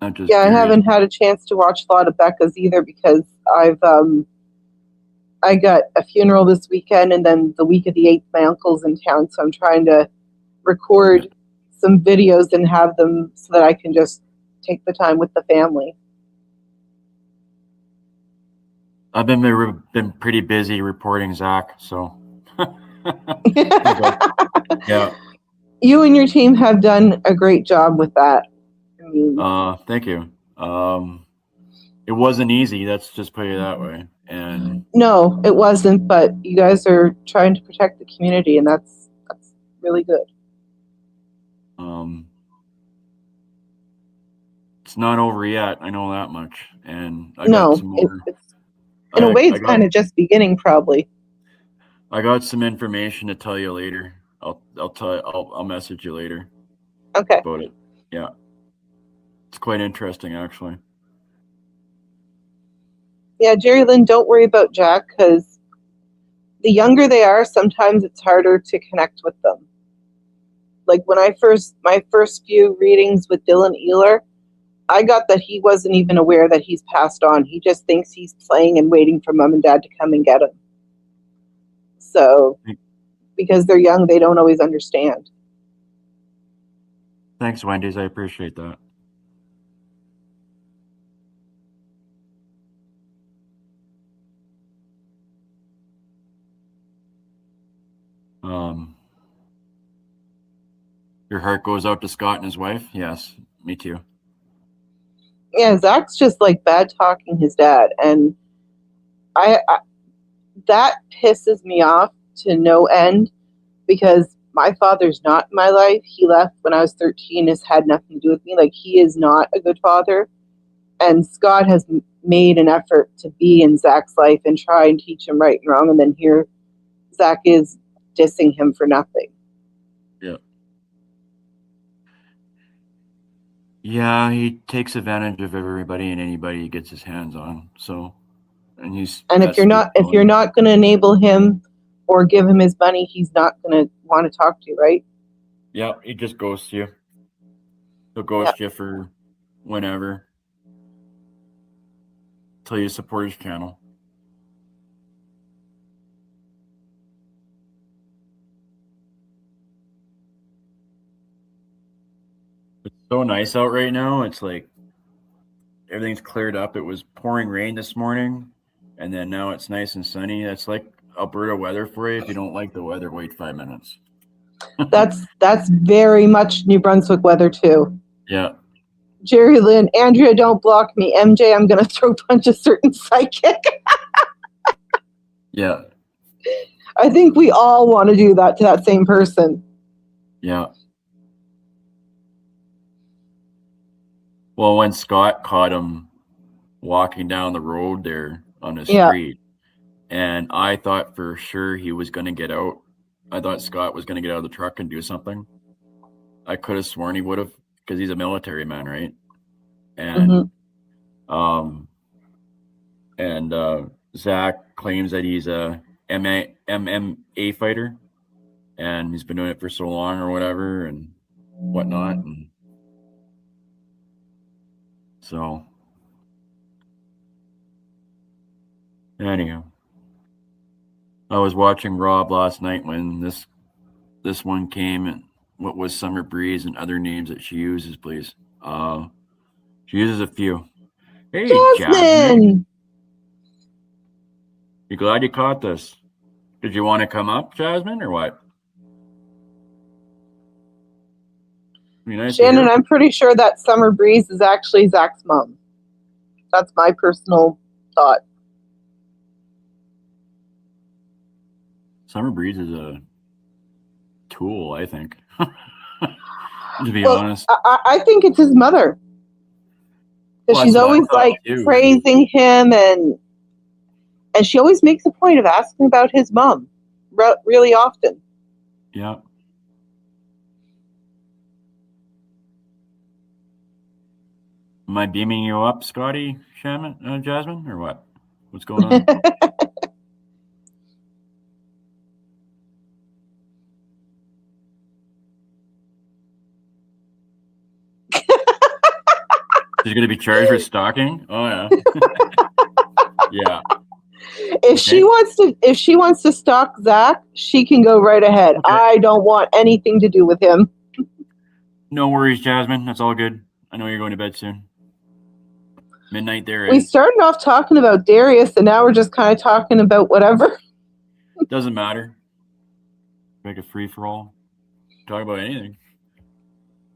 Not just Yeah, I Darius. haven't had a chance to watch a lot of Becca's either because I got a funeral this weekend, and then the week of the 8th, my uncle's in town, so I'm trying to record some videos and have them so that I can just take the time with the family. I've been pretty busy reporting Zach, so yeah. You and your team have done a great job with that. I mean, thank you. It wasn't easy. Let's just put it that way. And no, it wasn't. But you guys are trying to protect the community, and that's really good. It's not over yet. I know that much. And I No, got some more. In a way, it's kind of just beginning, probably. I got some information to tell you later. I'll message you later. Okay. About it. Yeah. It's quite interesting, actually. Yeah, Jerry Lynn, don't worry about Jack, because the younger they are, sometimes it's harder to connect with them. Like when my first few readings with Dylan Ealer, I got that he wasn't even aware that he's passed on. He just thinks he's playing and waiting for mom and dad to come and get him. So, because they're young, they don't always understand. Thanks, Wendy's. I appreciate that. Your heart goes out to Scott and his wife? Yes, me too. Yeah, Zach's just like bad talking his dad, and I that pisses me off to no end, because my father's not in my life. He left when I was 13. Has had nothing to do with me. Like, he is not a good father, and Scott has made an effort to be in Zach's life and try and teach him right and wrong, and then here Zach is dissing him for nothing. Yeah. Yeah, he takes advantage of everybody and anybody he gets his hands on. So, and if you're not going to enable him or give him his money, he's not going to want to talk to you, right? Yeah, he just ghosts you. He'll ghost you for whenever, till you support his channel. It's so nice out right now. It's like everything's cleared up. It was pouring rain this morning, and then now it's nice and sunny. That's like Alberta weather for you. If you don't like the weather, wait 5 minutes. That's very much New Brunswick weather too. Yeah. Jerry Lynn, Andrea, don't block me. MJ, I'm going to throw punch a certain psychic. Yeah. I think we all want to do that to that same person. Yeah. Well, when Scott caught him walking down the road there on the street, and I thought for sure he was going to get out. I thought Scott was going to get out of the truck and do something. I could have sworn he would have, because he's a military man, right? And Zach claims that he's a MMA fighter, and he's been doing it for so long or whatever and whatnot. And so, anyhow, I was watching Rob last night when this one came, and what was Summer Breeze and other names that she uses, please. She uses a few. Hey, Jasmine. You glad you caught this? Did you want to come up, Jasmine, or what? Nice Shannon, I'm pretty sure that Summer Breeze is actually Zach's mom. That's my personal thought. Summer Breeze is a tool, I think. To be honest. I think it's his mother. Because she's always like praising him, and she always makes a point of asking about his mom really often. Yeah. Am I beaming you up, Scotty, Jasmine, or what? What's going on? She's going to be charged for stalking? Oh, yeah. Yeah. If she wants to stalk Zach, she can go right ahead. Okay. I don't want anything to do with him. No worries, Jasmine. That's all good. I know you're going to bed soon. Midnight there. We started off talking about Darius, and now we're just kind of talking about whatever. Doesn't matter. Make a free-for-all. Talk about anything.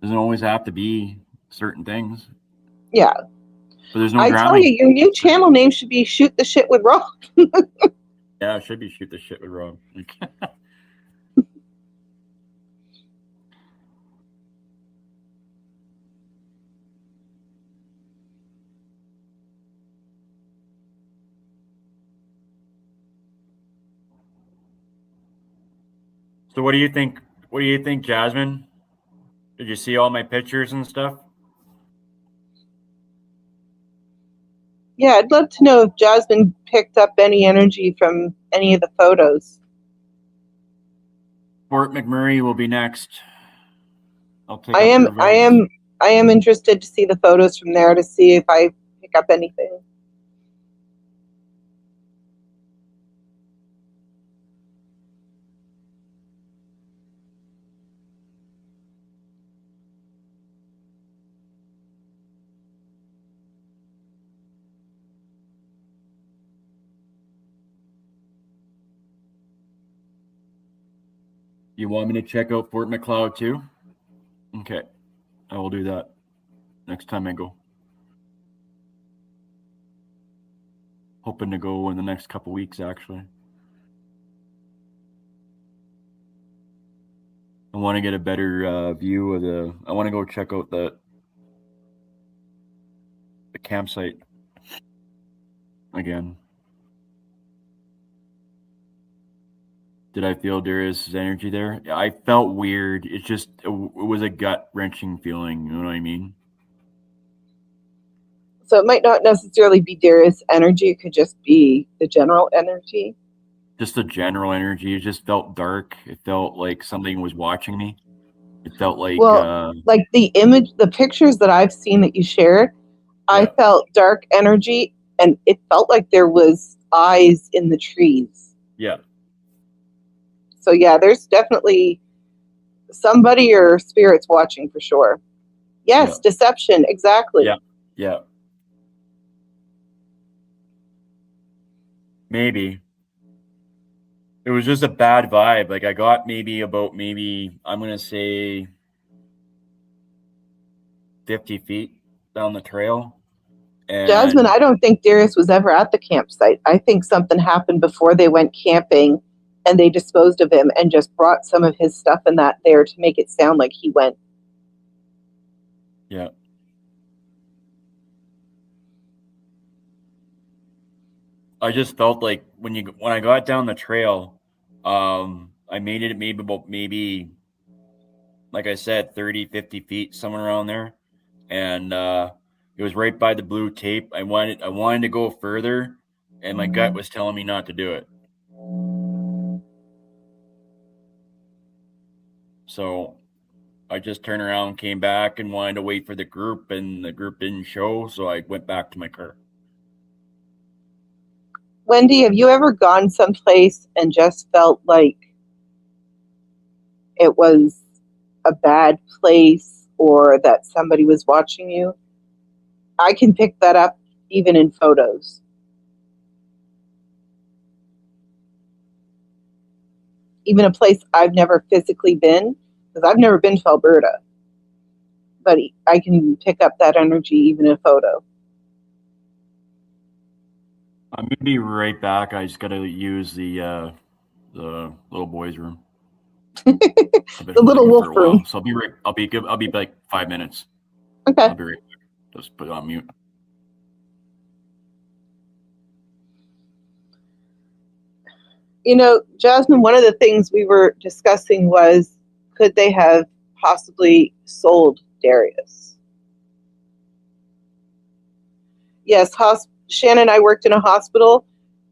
Doesn't always have to be certain things. Yeah. But there's no I drama. tell you, your new channel name should be Shoot the Shit with Rob. Yeah, it should be Shoot the Shit with Rob. So what do you think? What do you think, Jasmine? Did you see all my pictures and stuff? Yeah, I'd love to know if Jasmine picked up any energy from any of the photos. Fort McMurray will be next. I am interested to see the photos from there to see if I pick up anything. You want me to check out Fort McLeod too? Okay, I will do that next time I go. Hoping to go in the next couple weeks, actually. I want to get a better view of I want to go check out the campsite again. Did I feel Darius' energy there? I felt weird. It was a gut-wrenching feeling. You know what I mean? So it might not necessarily be Darius' energy. It could just be the general energy. Just the general energy. It just felt dark. It felt like something was watching me. It felt like... like the pictures that I've seen that you shared, yeah. I felt dark energy, and it felt like there was eyes in the trees. Yeah. So yeah, there's definitely somebody or spirits watching for sure. Yes, yeah. Deception, exactly. Yeah, yeah. Maybe. It was just a bad vibe. Like I got I'm going to say 50 feet down the trail. And Jasmine, I don't think Darius was ever at the campsite. I think something happened before they went camping and they disposed of him and just brought some of his stuff in that there to make it sound like he went. Yeah. I just felt like when I got down the trail, I made it maybe like I said, 30, 50 feet, somewhere around there. And it was right by the blue tape. I wanted to go further, and my gut was telling me not to do it. So I just turned around, came back, and wanted to wait for the group, and the group didn't show, so I went back to my car. Wendy, have you ever gone someplace and just felt like it was a bad place or that somebody was watching you? I can pick that up even in photos. even a place I've never physically been, because I've never been to Alberta, but I can pick up that energy even in a photo. I'm gonna be right back. I just gotta use the little boy's room. I've been The little holding it wolf for a while, room. so I'll be like 5 minutes. Okay. I'll be right back. Just put it on mute. You know, Jasmine, one of the things we were discussing was, could they have possibly sold Darius? Yes, Shannon and I worked in a hospital.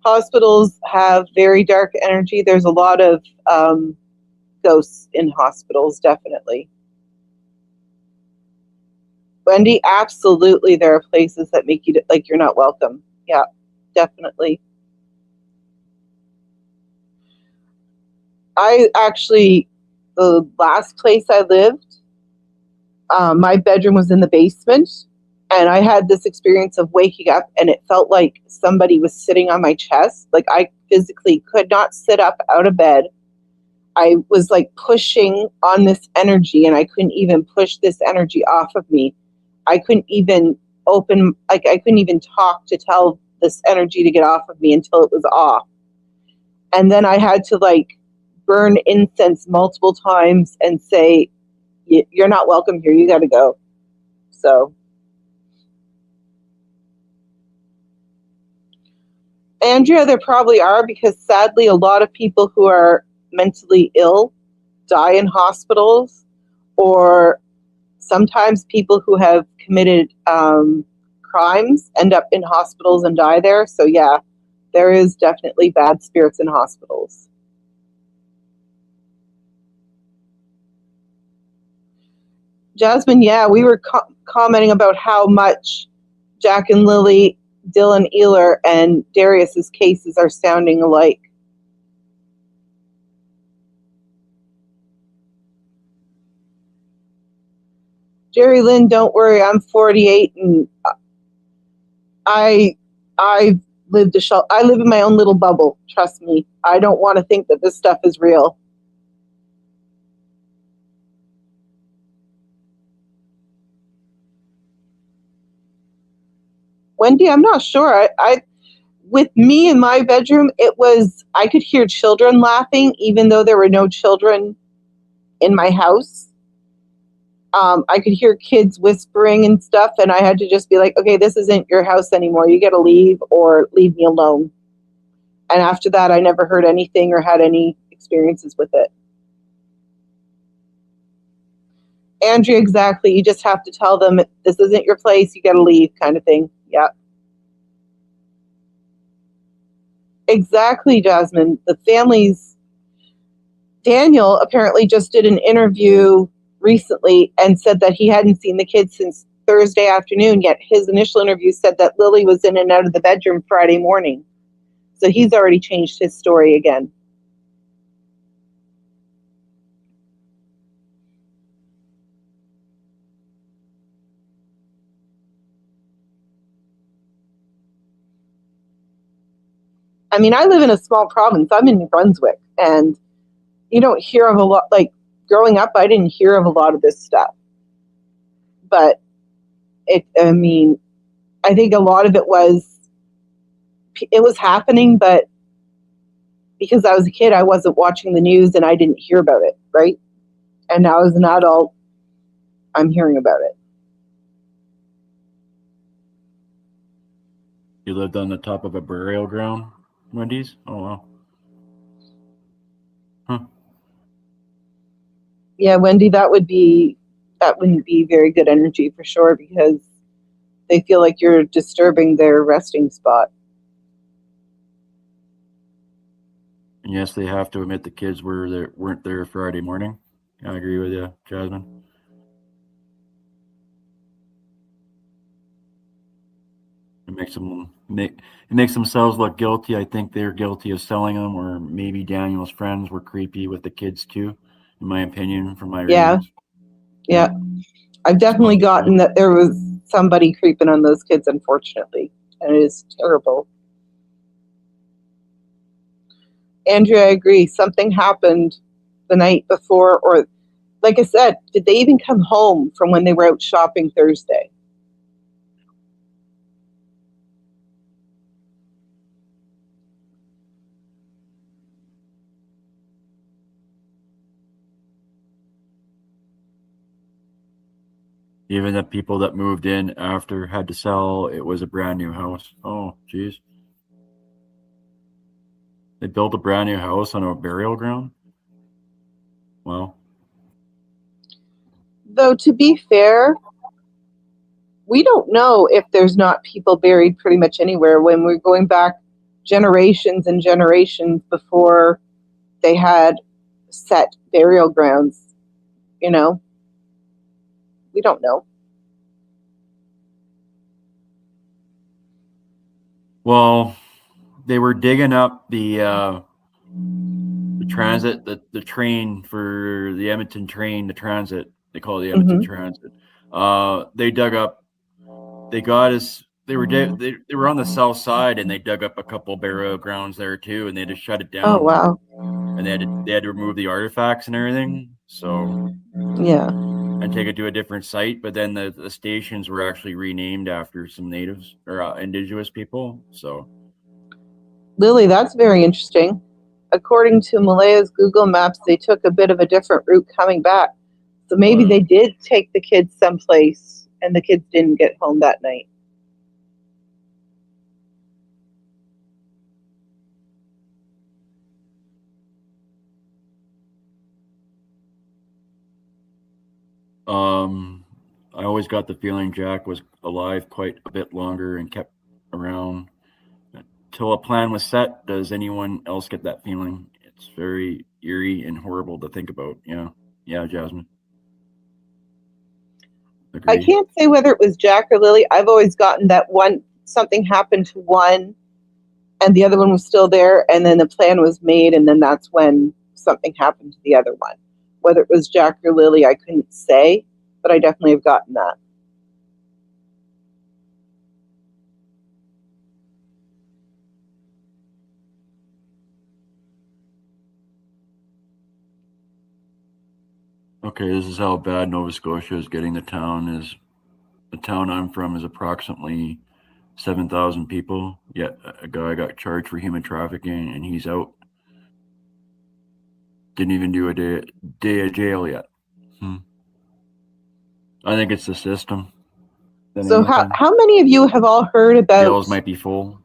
Hospitals have very dark energy. There's a lot of ghosts in hospitals, definitely. Wendy, absolutely, there are places that make you like you're not welcome. Yeah, definitely. I actually, the last place I lived, my bedroom was in the basement, and I had this experience of waking up, and it felt like somebody was sitting on my chest. Like I physically could not sit up out of bed. I was like pushing on this energy, and I couldn't even push this energy off of me. I couldn't even I couldn't even talk to tell this energy to get off of me until it was off. And then I had to like burn incense multiple times and say, you're not welcome here, you got to go. So, Andrea, there probably are, because sadly a lot of people who are mentally ill die in hospitals, or sometimes people who have committed crimes end up in hospitals and die there. So yeah, there is definitely bad spirits in hospitals. Jasmine, yeah, we were commenting about how much Jack and Lily, Dylan Ealer, and Darius's cases are sounding alike. Jerry Lynn, don't worry, I'm 48 and I live in my own little bubble. Trust me. I don't want to think that this stuff is real. Wendy, I'm not sure. I with me in my bedroom, I could hear children laughing, even though there were no children in my house. I could hear kids whispering and stuff, and I had to just be like, okay, this isn't your house anymore. You got to leave or leave me alone. And after that, I never heard anything or had any experiences with it. Andrea, exactly. You just have to tell them this isn't your place. You got to leave, kind of thing. Yeah. Exactly, Jasmine. The families. Daniel apparently just did an interview recently and said that he hadn't seen the kids since Thursday afternoon, yet his initial interview said that Lily was in and out of the bedroom Friday morning. So he's already changed his story again. I mean, I live in a small province. I'm in New Brunswick, and you don't hear of a lot. Like growing up, I didn't hear of a lot of this stuff. But I think a lot of it was happening, but because I was a kid, I wasn't watching the news and I didn't hear about it, right? And now as an adult, I'm hearing about it. You lived on the top of a burial ground, Wendy's? Oh, wow. Huh. Yeah, Wendy, that wouldn't be very good energy for sure, because they feel like you're disturbing their resting spot. And yes, they have to admit the kids weren't there Friday morning. I agree with you, Jasmine. It makes themselves look guilty. I think they're guilty of selling them, or maybe Daniel's friends were creepy with the kids too, in my opinion, from my readings. Yeah. I've definitely gotten that there was somebody creeping on those kids, unfortunately, and it is terrible. Andrea, I agree. Something happened the night before, or like I said, did they even come home from when they were out shopping Thursday? Even the people that moved in after had to sell. It was a brand new house. Oh, geez. They built a brand new house on a burial ground? Well, Though, to be fair, we don't know if there's not people buried pretty much anywhere when we're going back generations and generations before they had set burial grounds. You know, we don't know. well, they were digging up the transit, the train for the Edmonton train, the transit. They call it the Edmonton Transit. They dug up. They got us. They were on the south side, and they dug up a couple burial grounds there too, and they just shut it Oh, down. wow. And they had to remove the artifacts and everything. So Yeah. and take it to a different site. But then the stations were actually renamed after some natives or indigenous people. So Lily, that's very interesting. According to Malaya's Google Maps, they took a bit of a different route coming back. So maybe they did take the kids someplace and the kids didn't get home that night. I always got the feeling Jack was alive quite a bit longer and kept around till a plan was set. Does anyone else get that feeling? It's very eerie and horrible to think about. Yeah, Jasmine. I Agree. can't say whether it was Jack or Lily. I've always gotten that something happened to one and the other one was still there, and then the plan was made, and then that's when something happened to the other one. Whether it was Jack or Lily, I couldn't say, but I definitely have gotten that. Okay, this is how bad Nova Scotia is getting. The town I'm from is approximately 7,000 people. Yet a guy got charged for human trafficking, and he's out. Didn't even do a day of jail yet. I think it's the system. So how many of you have all heard about jails might be full?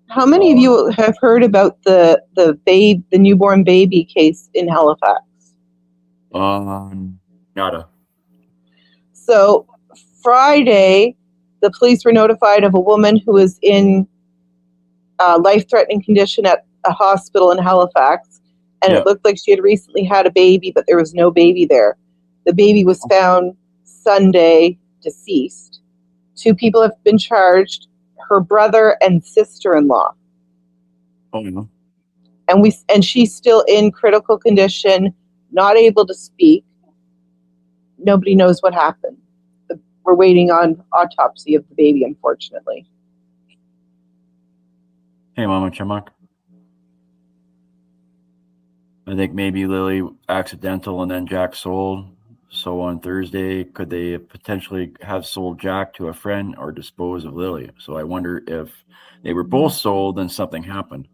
How many of you have heard about the newborn baby case in Halifax? Nada. So Friday, the police were notified of a woman who was in life-threatening condition at a hospital in Halifax, and it looked like she had recently had a baby, but there was no baby there. The baby was found Sunday deceased. 2 people have been charged, her brother and sister-in-law. Oh, yeah. And she's still in critical condition, not able to speak. Nobody knows what happened. We're waiting on autopsy of the baby, unfortunately. Hey, Mama Chumuk. I think maybe Lily accidental and then Jack sold. So on Thursday, could they potentially have sold Jack to a friend or dispose of Lily? So I wonder if they were both sold and something happened.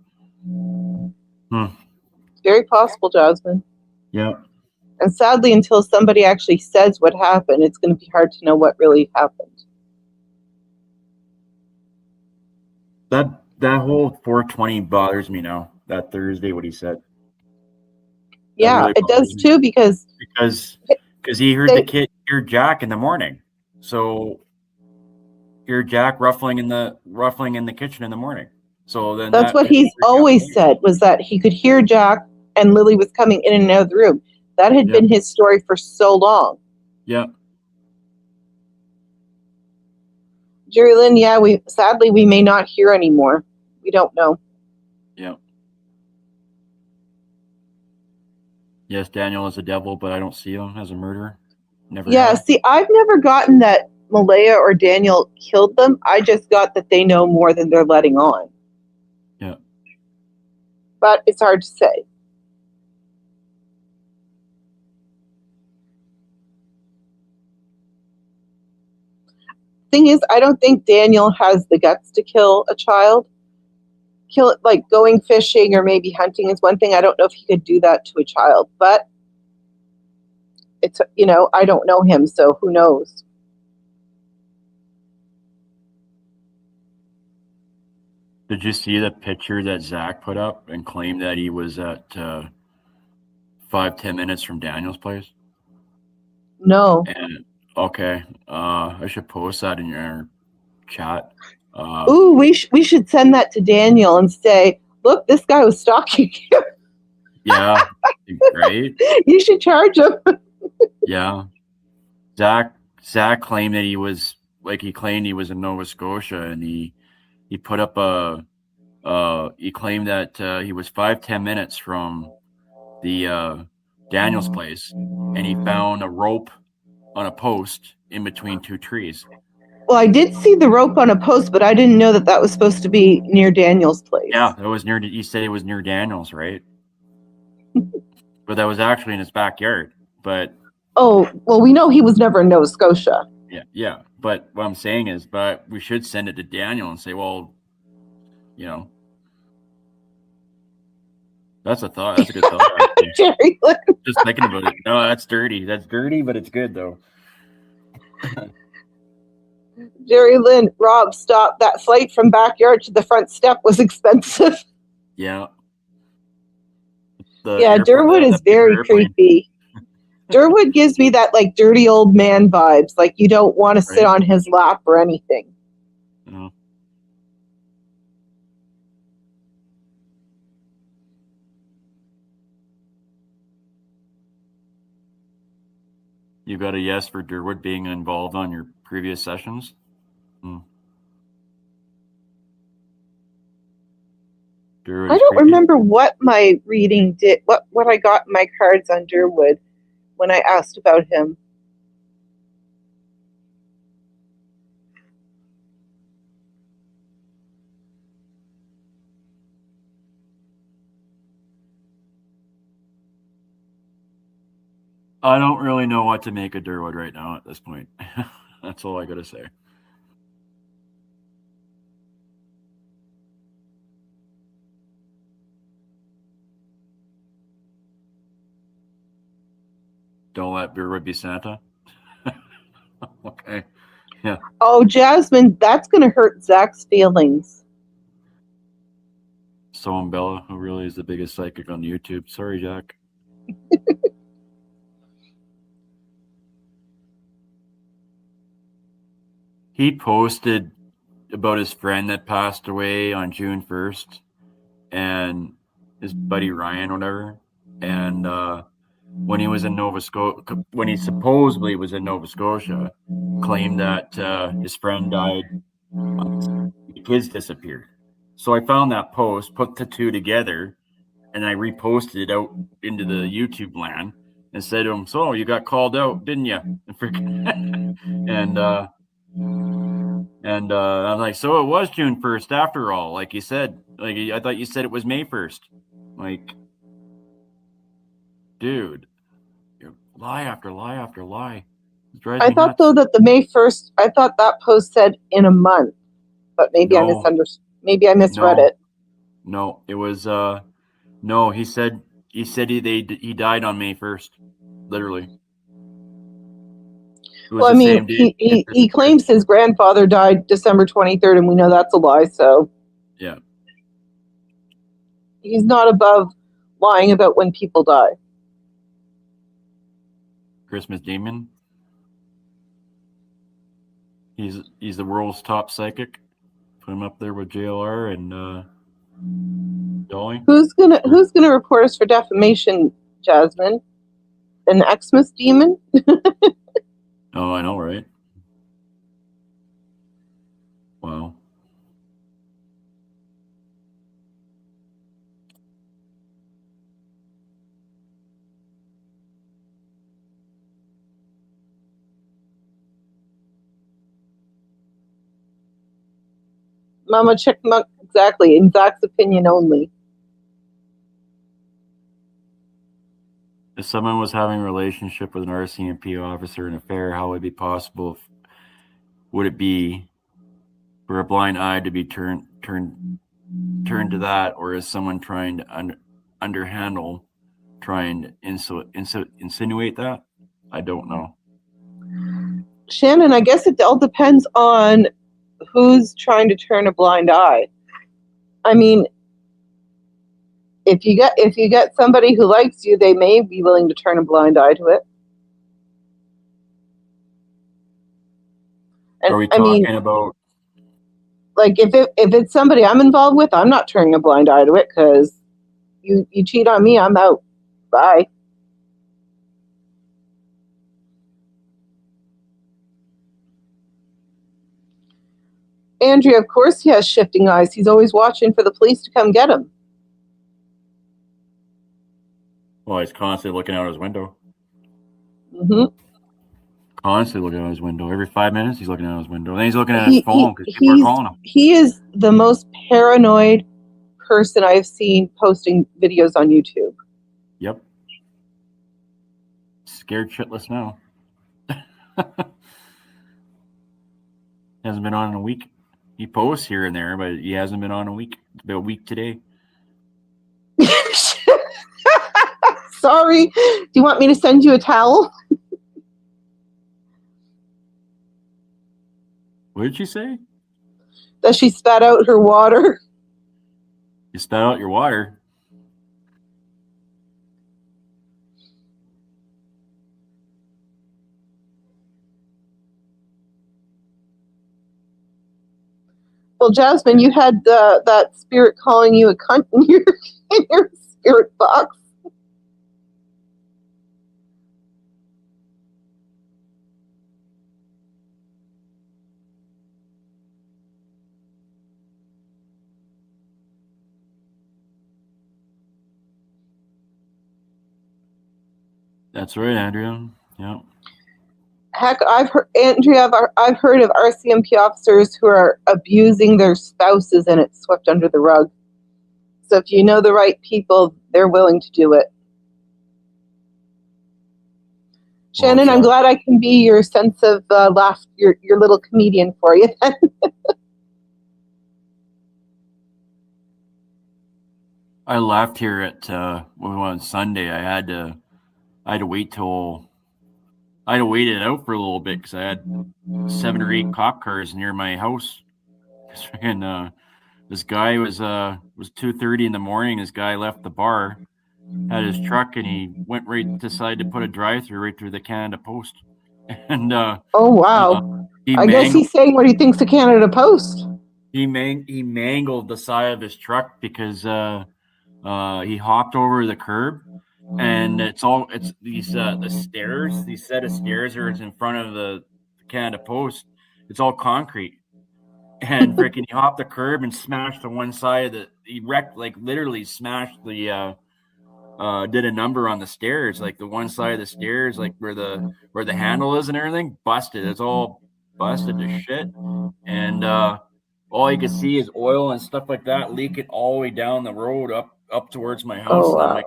Very possible, Jasmine. Yeah. And sadly, until somebody actually says what happened, it's going to be hard to know what really happened. That whole 420 bothers me now. That Thursday, what he said. Yeah, really it does too, because he heard the kid hear Jack in the morning. So hear Jack ruffling in the kitchen in the morning. So then that's what he's always said, was that he could hear Jack and Lily was coming in and out of the room. That had been his story for so long. Yeah. Jerry Lynn, yeah, sadly we may not hear anymore. We don't know. Yeah. Yes, Daniel is a devil, but I don't see him as a murderer. Never. Yeah, see, I've never gotten that Malaya or Daniel killed them. I just got that they know more than they're letting on. Yeah. but it's hard to say. Thing is, I don't think Daniel has the guts to kill a child. Kill it, like going fishing or maybe hunting is one thing. I don't know if he could do that to a child, but it's, I don't know him, so who knows? Did you see the picture that Zach put up and claimed that he was at 5-10 minutes from Daniel's place? No. And okay, I should post that in your chat. Ooh, we should send that to Daniel and say, look, this guy was stalking you. Yeah, right. You should charge him. Yeah, Zach claimed that he was he claimed he was in Nova Scotia, and he put up he claimed that he was 5-10 minutes from the Daniel's place, and he found a rope on a post in between two trees. Well, I did see the rope on a post, but I didn't know that was supposed to be near Daniel's place. Yeah, it was near. You said it was near Daniel's, right? But that was actually in his backyard. But oh, well, we know he was never in Nova Scotia. Yeah. But what I'm saying is, but we should send it to Daniel and say, well, that's a thought. That's a good thought. Jerry Lynn. Just thinking about it. No, that's dirty. That's dirty, but it's good though. Jerry Lynn, Rob, stop. That flight from backyard to the front step was expensive. Yeah. Durwood is very creepy. Durwood gives me that dirty old man vibes. Like you don't want to sit on his lap or anything. No. You got a yes for Durwood being involved on your previous sessions? I don't remember what my reading did, what I got in my cards on Durwood when I asked about him. I don't really know what to make of Durwood right now at this point. That's all I got to say. Don't let Durwood be Santa. Okay. Yeah. Oh, Jasmine, that's going to hurt Zach's feelings. So Bella, who really is the biggest psychic on YouTube. Sorry, Jack. He posted about his friend that passed away on June 1st and his buddy Ryan, whatever. And when he was in Nova Scotia, when he supposedly was in Nova Scotia, claimed that his friend died, the kids disappeared. So I found that post, put the two together, and I reposted it out into the YouTube land and said to him, so you got called out, didn't you? And I'm like, so it was June 1st after all, like you said. Like, I thought you said it was May 1st. Like, dude, lie after lie after lie. I thought, though, that the May 1st, I thought that post said in a month, but maybe I misunderstood. Maybe I misread it. No, it was, no, he said he died on May 1st, literally. Well, I mean, he claims his grandfather died December 23rd, and we know that's a lie, so. Yeah. He's not above lying about when people die. Christmas Demon. He's the world's top psychic. Put him up there with JLR and Dolly. Who's gonna report us for defamation, Jasmine? An Xmas demon? Oh, I know, right? Wow. Mama Chickmuck, exactly. In Zach's opinion only. If someone was having a relationship with an RCMP officer in an affair, how would it be possible? Would it be for a blind eye to be turned to that, or is someone trying to underhandle, trying to insinuate that? I don't know. Shannon, I guess it all depends on who's trying to turn a blind eye. I mean, if you get somebody who likes you, they may be willing to turn a blind eye to it. And, Are we talking about? Like if it's somebody I'm involved with, I'm not turning a blind eye to it, because you cheat on me, I'm out. Bye. Andrea, of course he has shifting eyes. He's always watching for the police to come get him. Well, he's constantly looking out his window. Mm-hmm. Constantly looking out his window. Every 5 minutes, he's looking out his window. Then he's looking at his phone because people are calling him. He is the most paranoid person I've seen posting videos on YouTube. Yep. Scared shitless now. Hasn't been on in a week. He posts here and there, but he hasn't been on in a week. It's been a week today. Sorry. Do you want me to send you a towel? What did she say? That she spat out her water. You spat out your water? Well, Jasmine, you had that spirit calling you a cunt in your spirit box. That's right, Andrea. Yeah. Heck, I've heard of RCMP officers who are abusing their spouses and it's swept under the rug. So if you know the right people, they're willing to do it. Shannon, I'm glad I can be your sense of laugh, your little comedian for you. I left here at when we went on Sunday. I had to wait till I had to wait it out for a little bit because I had 7 or 8 cop cars near my house. And this guy was 2:30 in the morning. This guy left the bar, had his truck, and he decided to put a drive-through right through the Canada Post. And oh wow! I guess he's saying what he thinks of Canada Post. He mangled the side of his truck because he hopped over the curb, and it's these the stairs. These set of stairs are in front of the Canada Post. It's all concrete, and freaking he hopped the curb and smashed the one side of the. He wrecked, like literally smashed the. Did a number on the stairs, like the one side of the stairs, like where the handle is and everything, busted. It's all busted to shit, and all you can see is oil and stuff like that leaking all the way down the road up towards my house. Oh, wow. And I'm like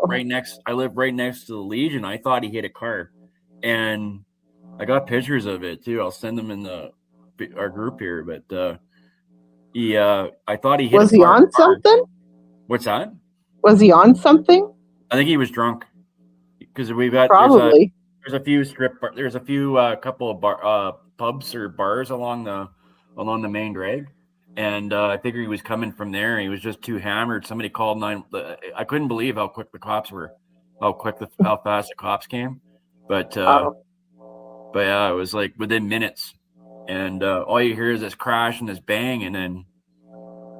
I live right next to the Legion. I thought he hit a car, and I got pictures of it too. I'll send them in our group here. But I thought he hit. Was he on something? What's that? Was he on something? I think he was drunk because we've got probably there's a few couple of pubs or bars along the main drag, and I figured he was coming from there. He was just too hammered. Somebody called 9. I couldn't believe how quick the cops were, how fast the cops came, but yeah, it was like within minutes, and all you hear is this crash and this bang, and then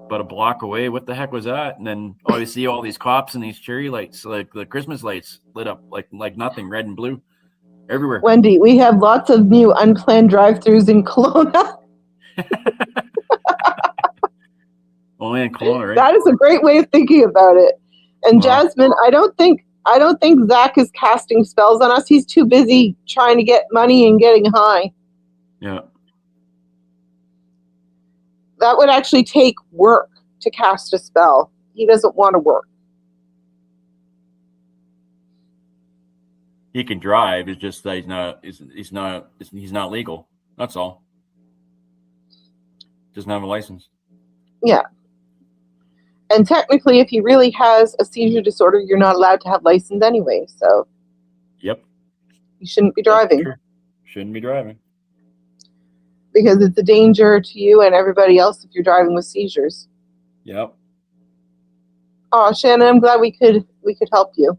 about a block away, what the heck was that? And then you see all these cops and these cherry lights, like the Christmas lights, lit up like nothing, red and blue, everywhere. Wendy, we have lots of new unplanned drive-thrus in Kelowna. Only in Kelowna, right? That is a great way of thinking about it. And wow. Jasmine, I don't think Zach is casting spells on us. He's too busy trying to get money and getting high. Yeah. That would actually take work to cast a spell. He doesn't want to work. He can drive. It's just that he's not legal. That's all. Doesn't have a license. Yeah. And technically, if he really has a seizure disorder, you're not allowed to have license anyway. So. Yep. You shouldn't be driving. Shouldn't be driving. Because it's a danger to you and everybody else if you're driving with seizures. Yep. Oh, Shannon, I'm glad we could help you.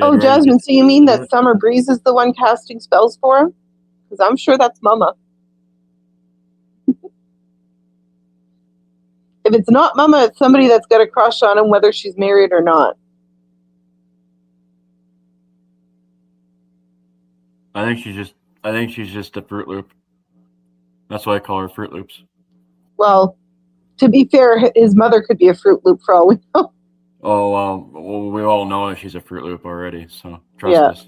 Oh, Jasmine, so you mean that Summer Breeze is the one casting spells for him? Because I'm sure that's Mama. If it's not Mama, it's somebody that's got a crush on him, whether she's married or not. I think she's just a Fruit Loop. That's why I call her Fruit Loops. Well, to be fair, his mother could be a Fruit Loop for all we know. Oh, well, we all know that she's a Fruit Loop already, so trust us.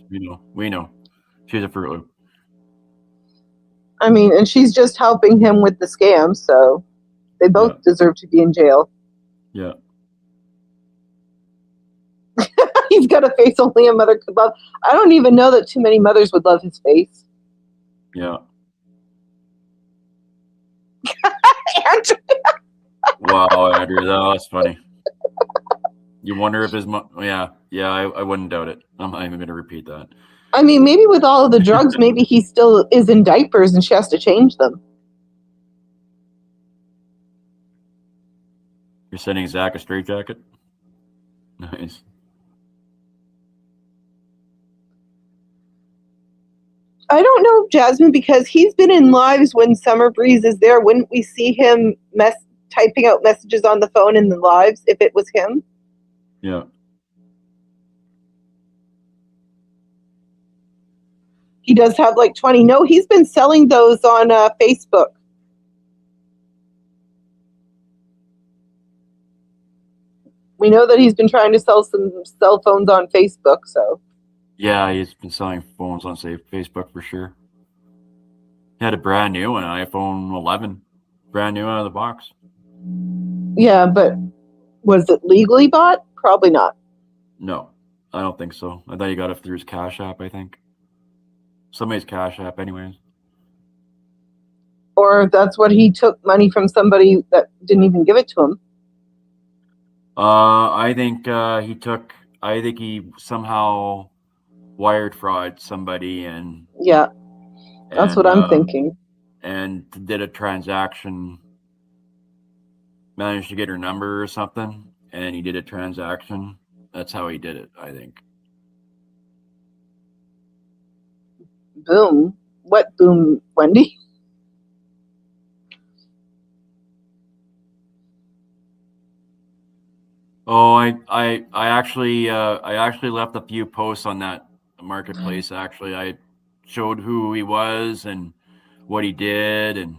We know. She's a Fruit Loop. I mean, and she's just helping him with the scam, so they both deserve to be in jail. Yeah. He's got a face only a mother could love. I don't even know that too many mothers would love his face. Yeah. Andrew. Wow, Andrew, that was funny. You wonder if his mom... Yeah, I wouldn't doubt it. I'm not even going to repeat that. I mean, maybe with all of the drugs, maybe he still is in diapers and she has to change them. You're sending Zach a straitjacket? Nice. I don't know, Jasmine, because he's been in lives when Summer Breeze is there. Wouldn't we see him typing out messages on the phone in the lives if it was him? Yeah. He does have like 20. No, he's been selling those on Facebook. We know that he's been trying to sell some cell phones on Facebook, so. Yeah, he's been selling phones on, say, Facebook for sure. He had a brand new one, an iPhone 11. Brand new out of the box. Yeah, but was it legally bought? Probably not. No, I don't think so. I thought he got it through his Cash App, I think. Somebody's Cash App anyways. Or that's what he took money from somebody that didn't even give it to him. I think he somehow wired fraud somebody and... Yeah, that's what I'm thinking. And did a transaction, managed to get her number or something, and he did a transaction. That's how he did it, I think. Boom. What boom, Wendy? Oh, I actually left a few posts on that marketplace. Actually, I showed who he was and what he did, and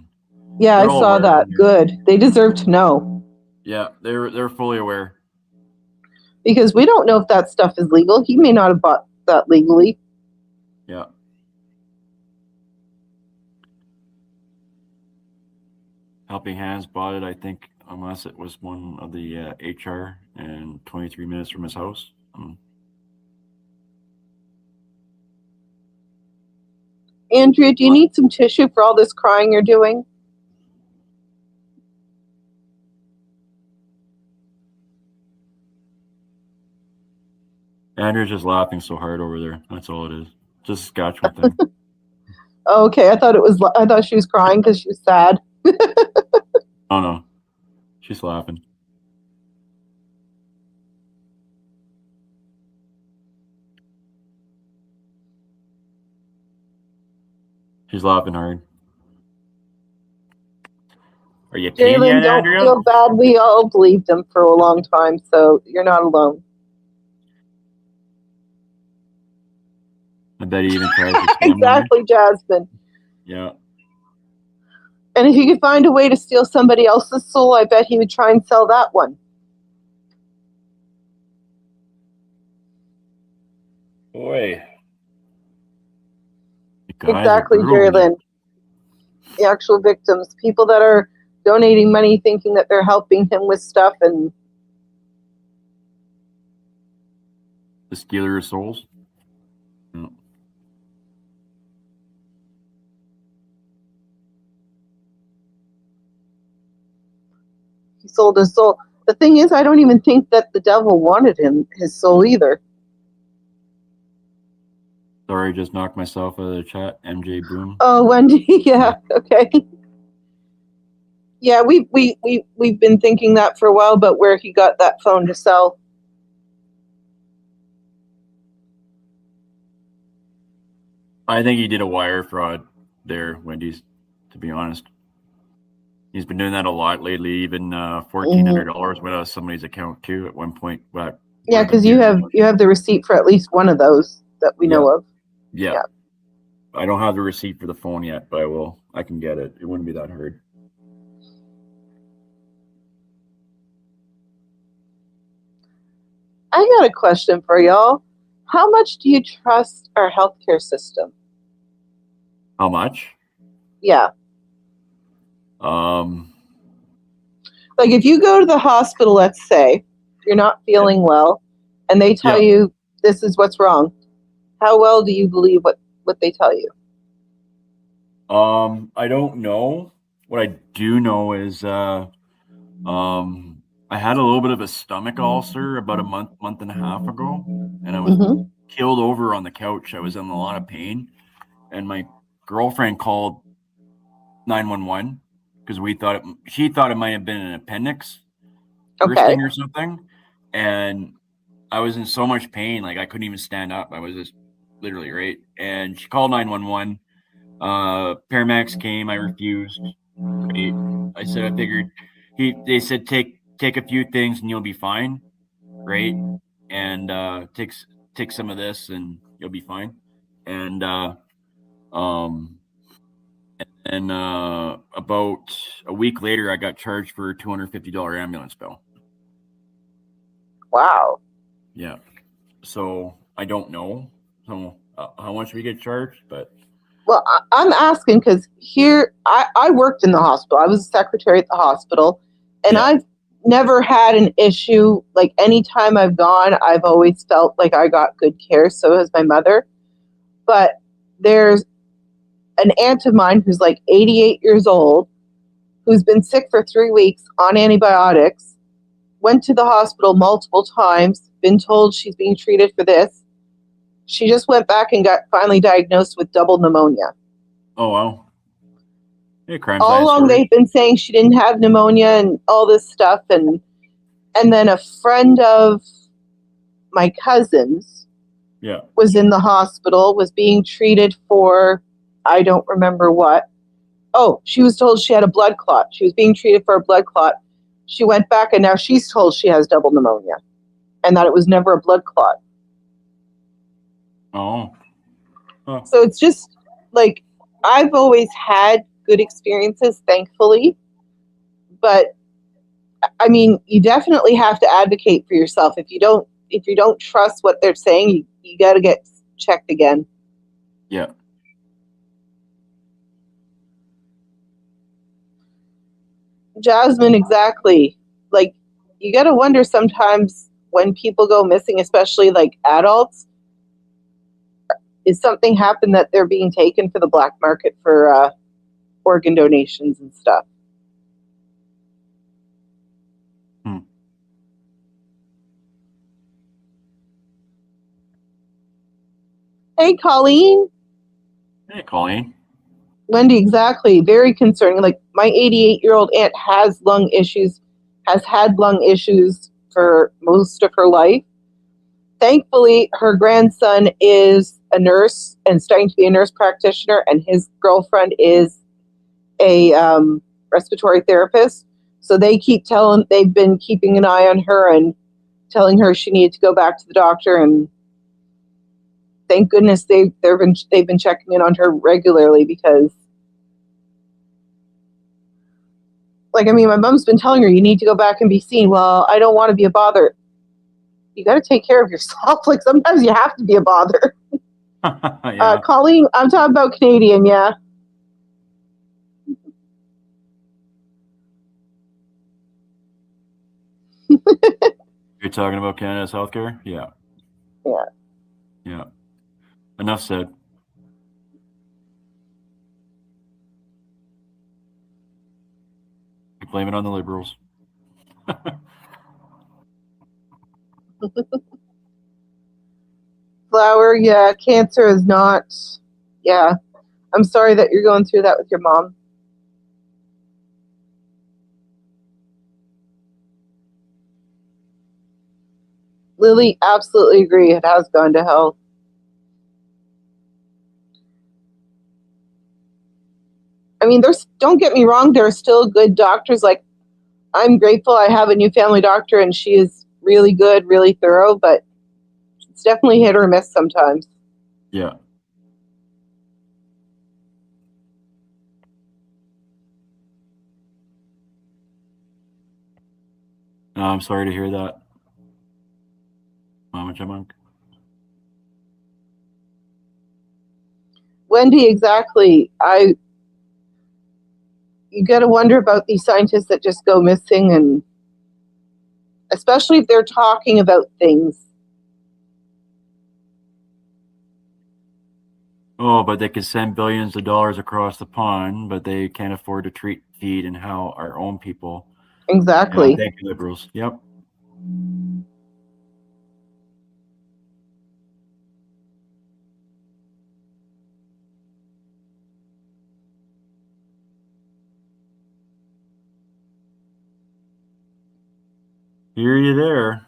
yeah, I saw that. Good. They deserve to know. Yeah, they're fully aware. Because we don't know if that stuff is legal. He may not have bought that legally. Yeah. Helping Hands bought it, I think, unless it was one of the HR and 23 minutes from his house. Andrea, do you need some tissue for all this crying you're doing? Andrew's just laughing so hard over there. That's all it is. Just a Saskatchewan thing. Okay, I thought she was crying because she was sad. Oh no, she's laughing. She's laughing hard. Are you peeing yet, Andrea? Don't feel bad. We all believed him for a long time, so you're not alone. I bet he even tries to exactly, Jasmine. Yeah. And if he could find a way to steal somebody else's soul, I bet he would try and sell that one. Boy. Exactly, Jerry Lynn. The actual victims, people that are donating money thinking that they're helping him with stuff, and The Stealer of Souls. Yeah. he sold his soul. The thing is, I don't even think that the devil wanted his soul either. Sorry, I just knocked myself out of the chat. MJ Boom. Oh, Wendy, yeah, okay. Yeah, we've been thinking that for a while, but where he got that phone to sell. I think he did a wire fraud there, Wendy's, to be honest. He's been doing that a lot lately, even $1,400 went out of somebody's account too at one point. Yeah, because you have the receipt for at least one of those that we know of. Yeah. I don't have the receipt for the phone yet, but I can get it. It wouldn't be that hard. I got a question for y'all. How much do you trust our healthcare system? How much? Yeah. Like if you go to the hospital, let's say, you're not feeling well, and they tell you this is what's wrong, how well do you believe what they tell you? I don't know. What I do know is I had a little bit of a stomach ulcer about a month and a half ago, and I was killed over on the couch. I was in a lot of pain, and my girlfriend called 911 because she thought it might have been an appendix bursting or something, and I was in so much pain, like I couldn't even stand up. I was just literally right, and she called 911. Paramedics came. I refused. Right? I said I figured they said take a few things and you'll be fine, right? And take some of this and you'll be fine. And about a week later, I got charged for a $250 ambulance bill. Wow. Yeah. So I don't know how much we get charged, but. Well, I'm asking because here I worked in the hospital. I was a secretary at the hospital, and I've never had an issue. Like anytime I've gone, I've always felt like I got good care. So has my mother. But there's an aunt of mine who's like 88 years old, who's been sick for 3 weeks on antibiotics, went to the hospital multiple times, been told she's being treated for this. She just went back and got finally diagnosed with double pneumonia. Oh, wow. Hey, all along they've been saying she didn't have pneumonia and all this stuff. And then a friend of my cousin's was in the hospital, was being treated for, I don't remember what. Oh, she was told she had a blood clot. She was being treated for a blood clot. She went back and now she's told she has double pneumonia and that it was never a blood clot. Oh. Huh. So it's just like I've always had good experiences, thankfully. But I mean, you definitely have to advocate for yourself. If you don't trust what they're saying, you got to get checked again. Yeah. Jasmine, exactly. Like you got to wonder sometimes when people go missing, especially like adults. Is something happened that they're being taken for the black market for organ donations and stuff? Hey, Colleen. Hey, Colleen. Wendy, exactly. Very concerning. Like my 88-year-old aunt has lung issues, has had lung issues for most of her life. Thankfully, her grandson is a nurse and starting to be a nurse practitioner, and his girlfriend is a respiratory therapist. So they've been keeping an eye on her and telling her she needed to go back to the doctor. And thank goodness they've been checking in on her regularly because, like, I mean, my mom's been telling her you need to go back and be seen. Well, I don't want to be a bother. You got to take care of yourself. Like sometimes you have to be a bother. Yeah. Colleen, I'm talking about Canadian, yeah. You're talking about Canada's healthcare? Yeah. Yeah. Yeah. Enough said. You blame it on the Liberals. Flower, yeah, cancer is not, yeah. I'm sorry that you're going through that with your mom. Lily, absolutely agree. It has gone to hell. I mean, don't get me wrong, there are still good doctors. Like, I'm grateful I have a new family doctor and she is really good, really thorough, but it's definitely hit or miss sometimes. Yeah. No, I'm sorry to hear that, Mama Chipmunk. Wendy, exactly. You got to wonder about these scientists that just go missing, and especially if they're talking about things. Oh, but they could send billions of dollars across the pond, but they can't afford to treat, feed, and how our own people. Exactly. Yeah, thank you, Liberals. Yep. Hear you there.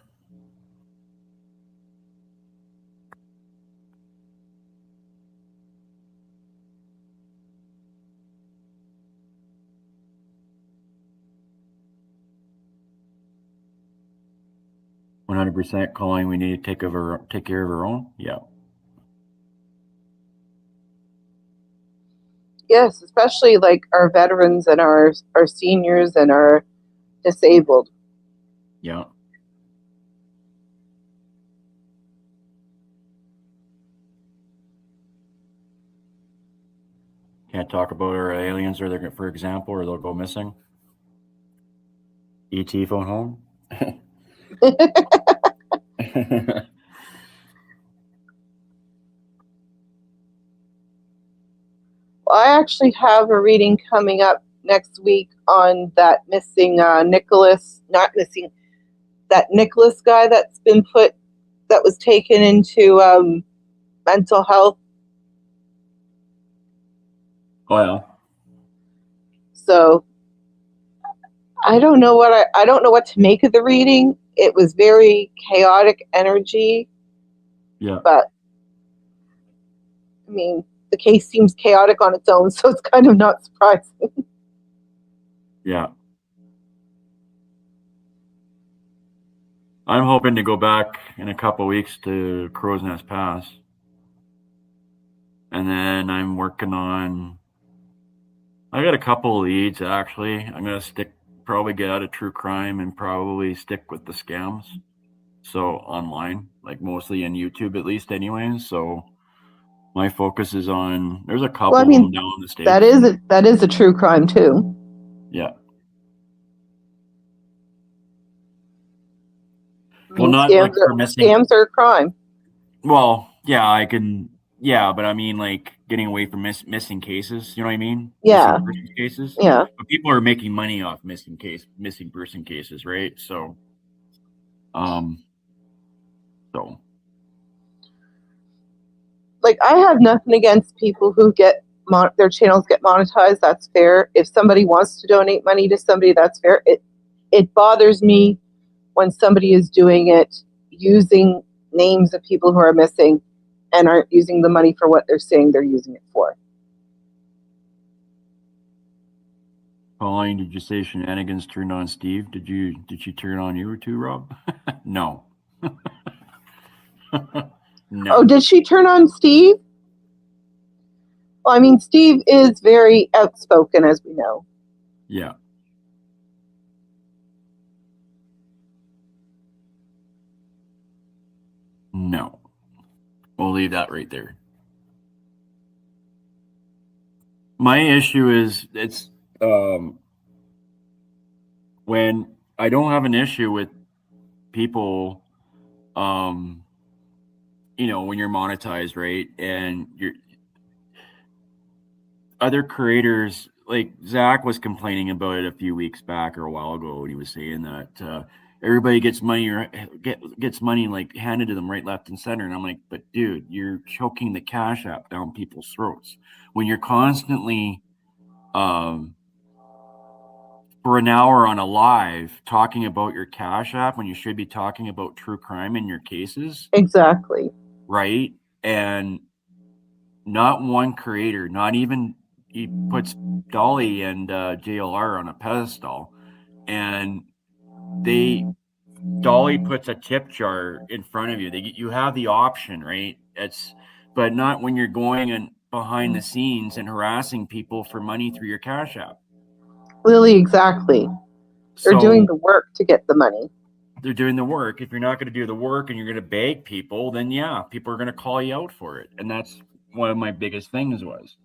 %, calling. We need to take care of our own. Yeah. Yes, especially like our veterans and our seniors and our disabled. Yeah. Can't talk about our aliens, or they're, for example, or they'll go missing. ET phone home. Well, I actually have a reading coming up next week on that missing that Nicholas guy that was taken into mental health. Oh yeah. So I don't know what to make of the reading. It was very chaotic energy. Yeah. But I mean, the case seems chaotic on its own, so it's kind of not surprising. Yeah. I'm hoping to go back in a couple weeks to Crowsnest Pass. And then I'm working on, I got a couple leads actually. I'm going to probably get out of true crime and probably stick with the scams. So online, like mostly in YouTube at least anyways. So my focus is on, there's a couple of them down in the States. That is a true crime too. Yeah. I mean, not like for missing. Scams are a crime. Well, yeah, but I mean, like getting away from missing cases. You know what I mean? Yeah. Missing person cases. Yeah. But people are making money off missing person cases, right? So, so. Like, I have nothing against people who get their channels get monetized. That's fair. If somebody wants to donate money to somebody, that's fair. It bothers me when somebody is doing it using names of people who are missing and aren't using the money for what they're saying they're using it for. Pauline, did you say shenanigans turned on Steve? Did she turn on you too, Rob? No. No. Oh, did she turn on Steve? Well, I mean, Steve is very outspoken, as we know. Yeah. No. We'll leave that right there. My issue is when I don't have an issue with people, when you're monetized, right, and you're other creators, like Zach was complaining about it a few weeks back or a while ago, and he was saying that everybody gets money or gets money like handed to them right, left, and center. And I'm like, but dude, you're choking the Cash App down people's throats when you're constantly for an hour on a live talking about your Cash App when you should be talking about true crime in your cases. Exactly. Right. And not one creator, not even, he puts Dolly and JLR on a pedestal, and Dolly puts a tip jar in front of you. You have the option, right? But not when you're going and behind the scenes and harassing people for money through your Cash App. Really, exactly. They're doing the work to get the money. They're doing the work. If you're not going to do the work and you're going to beg people, then yeah, people are going to call you out for it. And that's one of my biggest things was.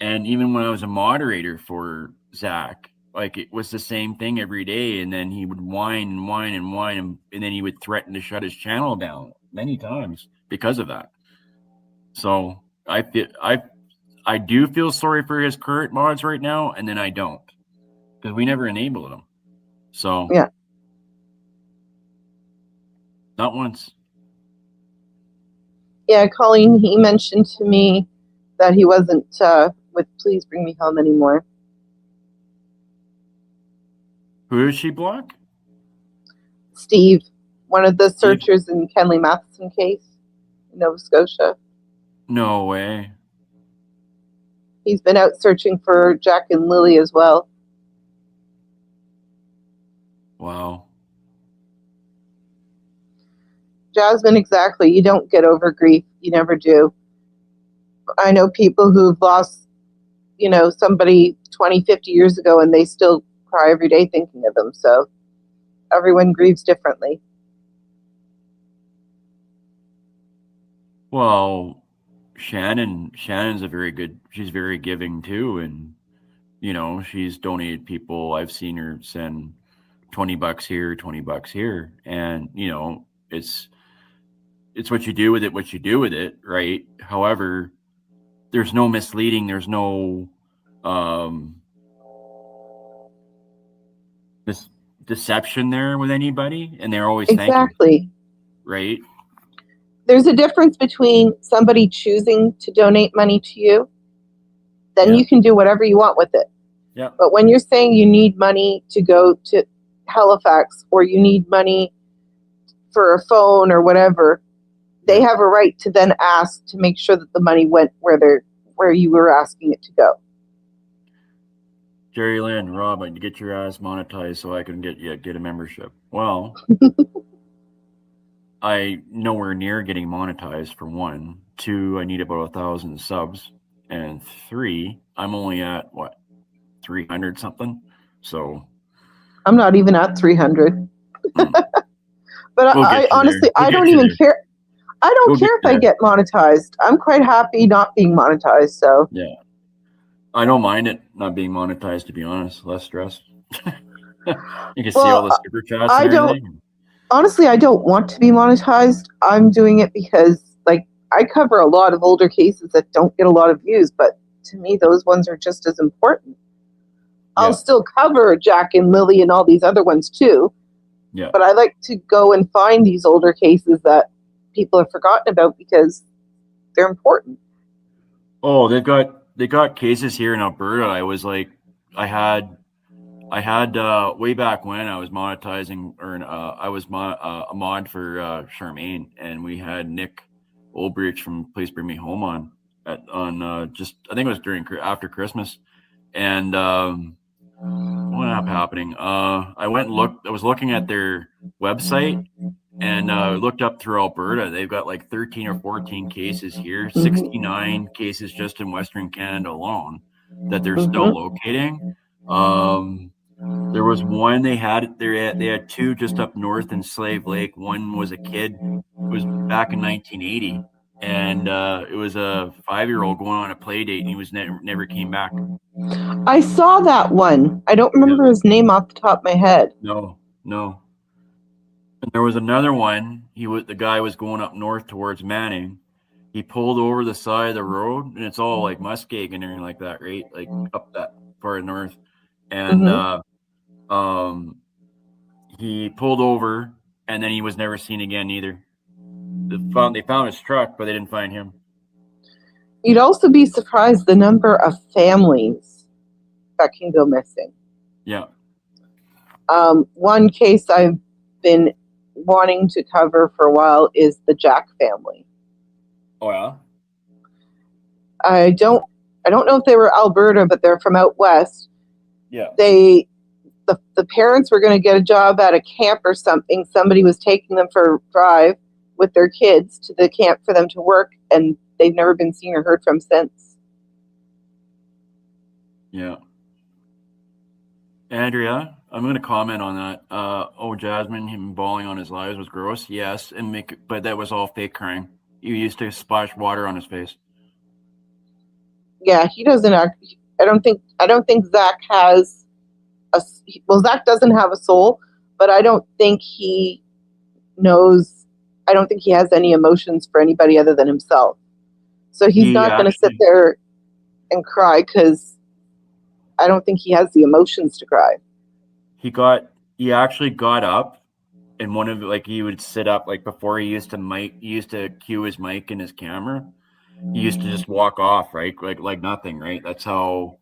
And even when I was a moderator for Zach, like it was the same thing every day. And then he would whine and whine and whine. And then he would threaten to shut his channel down many times because of that. So I do feel sorry for his current mods right now. And then I don't, because we never enabled them. So yeah, not once. Yeah, Colleen, he mentioned to me that he wasn't with Please Bring Me Home anymore. Who does she block? Steve, one of the searchers in Kenley Matheson case in Nova Scotia. No way. He's been out searching for Jack and Lily as well. Wow. Jasmine, exactly. You don't get over grief. You never do. I know people who've lost, somebody 20, 50 years ago, and they still cry every day thinking of them. So everyone grieves differently. Well, Shannon's she's very giving too. And, she's donated people. I've seen her send $20 here, $20 here. And, it's what you do with it, right? However, there's no misleading. There's no this deception there with anybody, and they're always exactly right. There's a difference between somebody choosing to donate money to you, then you can do whatever you want with it. Yeah. But when you're saying you need money to go to Halifax or you need money for a phone or whatever, they have a right to then ask to make sure that the money went where you were asking it to go. Jerry Lynn, Rob, I need to get your ass monetized so I can get a membership. Well, I nowhere near getting monetized for 1. 2, I need about 1,000 subs, and 3, I'm only at 300 something. So I'm not even at 300. But I honestly, I don't even care. I don't care if I get monetized. I'm quite happy not being monetized. So yeah, I don't mind it not being monetized, to be honest. Less stress. You can see all the super chats and everything. Honestly, I don't want to be monetized. I'm doing it because, I cover a lot of older cases that don't get a lot of views, but to me, those ones are just as important. Yeah. I'll still cover Jack and Lily and all these other ones too. Yeah. But I like to go and find these older cases that people have forgotten about because they're important. Oh, they got cases here in Alberta. I had way back when I was monetizing, or I was a mod for Charmaine, and we had Nick Olbrich from Please Bring Me Home on just, I think it was after Christmas, and what ended up happening? I went and looked. I was looking at their website and looked up through Alberta. They've got 13 or 14 cases here, 69 cases just in Western Canada alone that they're still locating. There was one they had 2 just up north in Slave Lake. One was a kid. It was back in 1980, and it was a 5-year-old going on a play date, and he was never came back. I saw that one. I don't remember his name off the top of my head. No. And there was another one. The guy was going up north towards Manning. He pulled over the side of the road, and it's all like muskeg and everything like that, right? Like up that far north. And he pulled over, and then he was never seen again either. They found his truck, but they didn't find him. You'd also be surprised the number of families that can go missing. Yeah. One case I've been wanting to cover for a while is the Jack family. Oh yeah. I don't know if they were Alberta, but they're from out west. Yeah. The parents were going to get a job at a camp or something. Somebody was taking them for a drive with their kids to the camp for them to work, and they've never been seen or heard from since. Yeah. Andrea, I'm going to comment on that. Jasmine, him bawling on his lives was gross. Yes, but that was all fake crying. He used to splash water on his face. Yeah, he doesn't act. I don't think Zach has Zach doesn't have a soul, but I don't think he knows. I don't think he has any emotions for anybody other than himself. So he's not going to sit there and cry because I don't think he has the emotions to cry. He actually got up, and he would sit up before he used to cue his mic and his camera. He used to just walk off, right? Like nothing, right? That's how.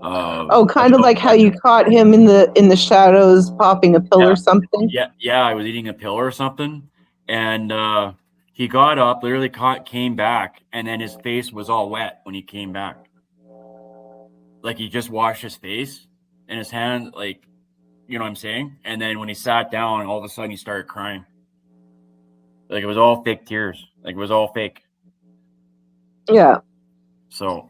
Kind of like how you caught him in the shadows popping a pill or something. Yeah, I was eating a pill or something, and he got up, literally came back, and then his face was all wet when he came back. Like he just washed his face and his hand, you know what I'm saying? And then when he sat down, all of a sudden he started crying. Like it was all fake tears. Like it was all fake. Yeah. So.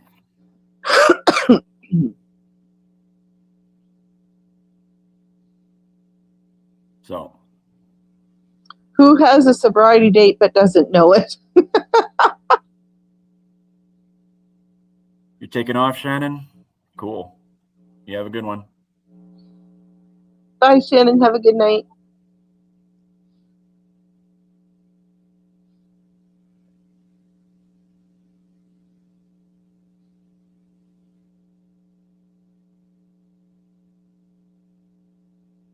Who has a sobriety date but doesn't know it? You're taking off, Shannon? Cool. You have a good one. Bye, Shannon. Have a good night.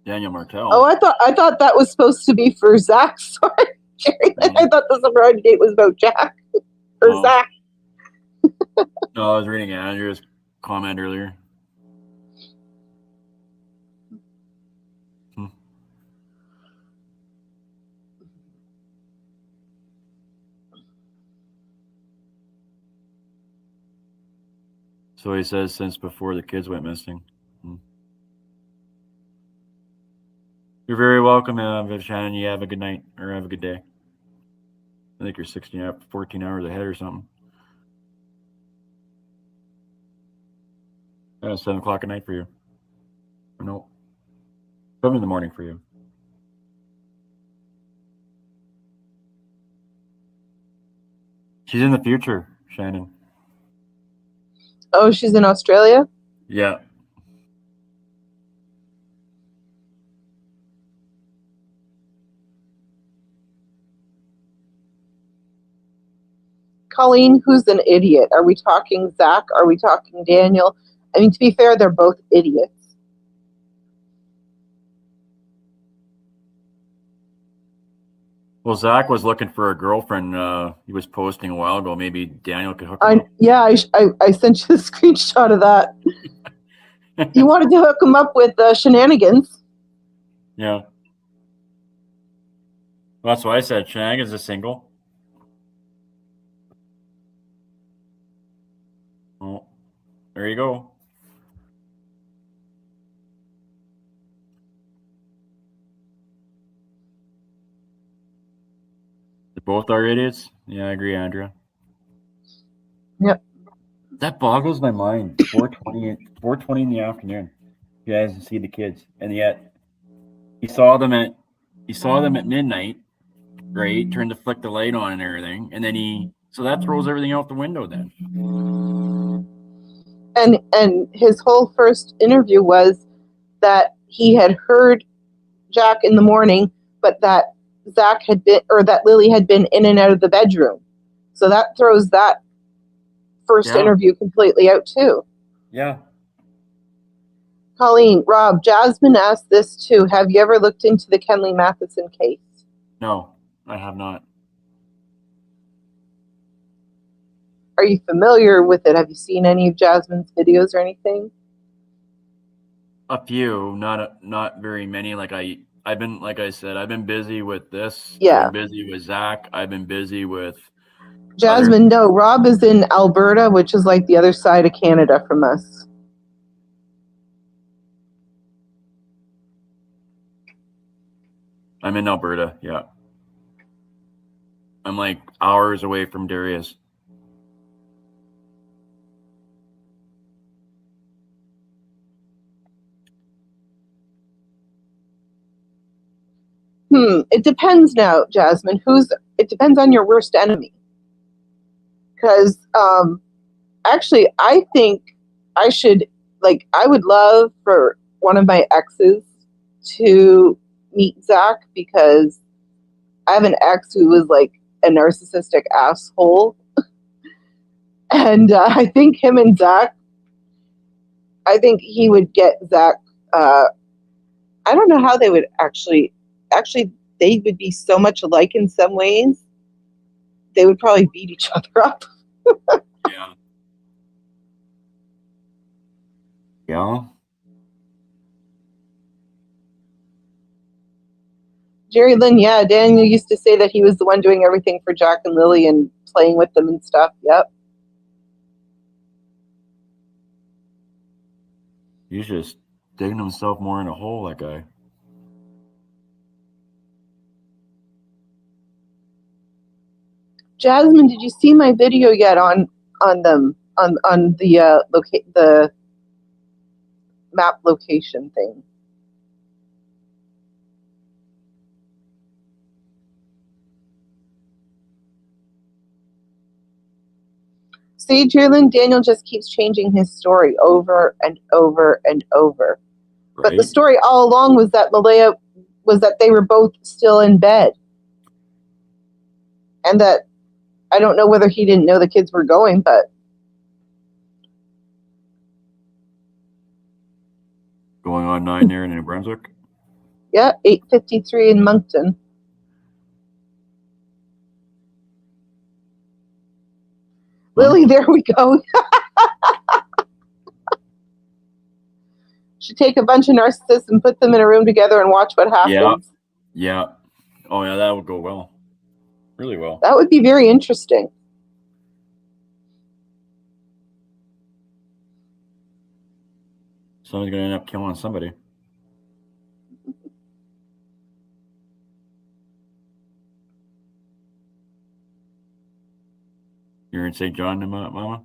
Daniel Martell. Oh, I thought that was supposed to be for Zach. Sorry, Jerry. I thought the sobriety date was about Jack or Zach. No, I was reading Andrew's comment earlier. So he says since before the kids went missing. You're very welcome, Shannon. You have a good night or have a good day. I think you're 14 hours ahead or something. 7 o'clock at night for you. Or no, 7 in the morning for you. She's in the future, Shannon. Oh, she's in Australia? Yeah. Colleen, who's an idiot? Are we talking Zach? Are we talking Daniel? I mean, to be fair, they're both idiots. Well, Zach was looking for a girlfriend. He was posting a while ago. Maybe Daniel could hook him up. Yeah, I sent you the screenshot of that. You wanted to hook him up with shenanigans. Yeah. Well, that's why I said Shenanigans is single. Oh, there you go. They both are idiots. Yeah, I agree, Andrea. Yep. That boggles my mind. 4:20 in the afternoon. You guys can see the kids, and yet he saw them at midnight, right? Turned to flick the light on and everything, and then so that throws everything out the window then. And his whole first interview was that he had heard Jack in the morning, but that Zach had been, or that Lily had been in and out of the bedroom. So that throws that first interview completely out too. Yeah. Colleen, Rob, Jasmine asked this too. Have you ever looked into the Kenley Matheson case? No, I have not. Are you familiar with it? Have you seen any of Jasmine's videos or anything? A few, not very many. I've been, like I said, I've been busy with this. Yeah. I've been busy with Zach. I've been busy with Jasmine. No, Rob is in Alberta, which is like the other side of Canada from us. I'm in Alberta, yeah. I'm like hours away from Darius. It depends now, Jasmine. It depends on your worst enemy. Because actually, I think I would love for one of my exes to meet Zach, because I have an ex who was like a narcissistic asshole. And I think him and Zach, I think he would get Zach. I don't know how they would actually, they would be so much alike in some ways. They would probably beat each other up. Yeah. Yeah. Jerry Lynn, yeah, Daniel used to say that he was the one doing everything for Jack and Lily and playing with them and stuff. Yep. He's just digging himself more in a hole, that guy. Jasmine, did you see my video yet on them on the map location thing? See, Jerlyn, Daniel just keeps changing his story over and over and over. Right. But the story all along was that Malaya was that they were both still in bed. And that, I don't know whether he didn't know the kids were going, but. Going on 9 there in New Brunswick? Yeah, 8:53 in Moncton. Lily, there we go. Should take a bunch of narcissists and put them in a room together and watch what happens. Yeah. Oh, yeah, that would go well. Really well. That would be very interesting. Someone's going to end up killing somebody. You're in St. John, Mama?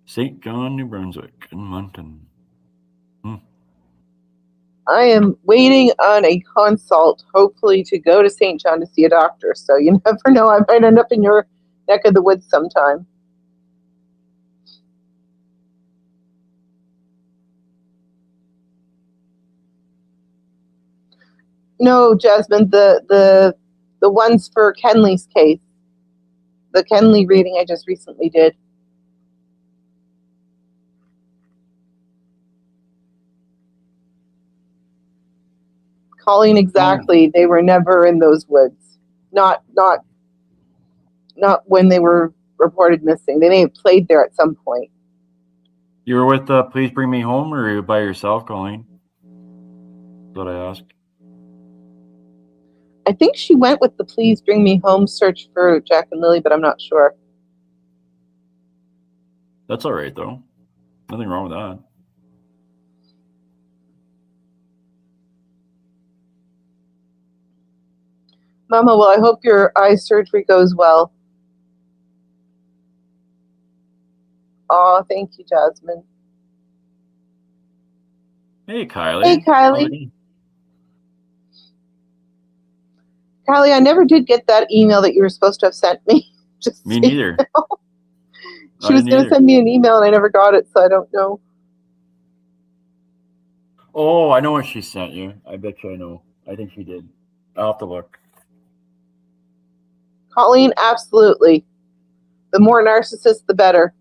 St. John, New Brunswick, in Moncton. I am waiting on a consult, hopefully to go to St. John to see a doctor. So you never know, I might end up in your neck of the woods sometime. No, Jasmine, the ones for Kenley's case. The Kenley reading I just recently did. Colleen, exactly. They were never in those woods. Not when they were reported missing. They may have played there at some point. You were with Please Bring Me Home, or were you by yourself, Colleen? That's what I asked. I think she went with the Please Bring Me Home search for Jack and Lily, but I'm not sure. That's all right, though. Nothing wrong with that. Mama, well, I hope your eye surgery goes well. Oh, thank you, Jasmine. Hey, Kylie. Hey, Kylie. Kylie, I never did get that email that you were supposed to have sent me. Just me neither. She was going to send me an email and I never got it, so I don't know. Oh, I know what she sent you. I bet you I know. I think she did. I'll have to look. Colleen, absolutely. The more narcissists, the better.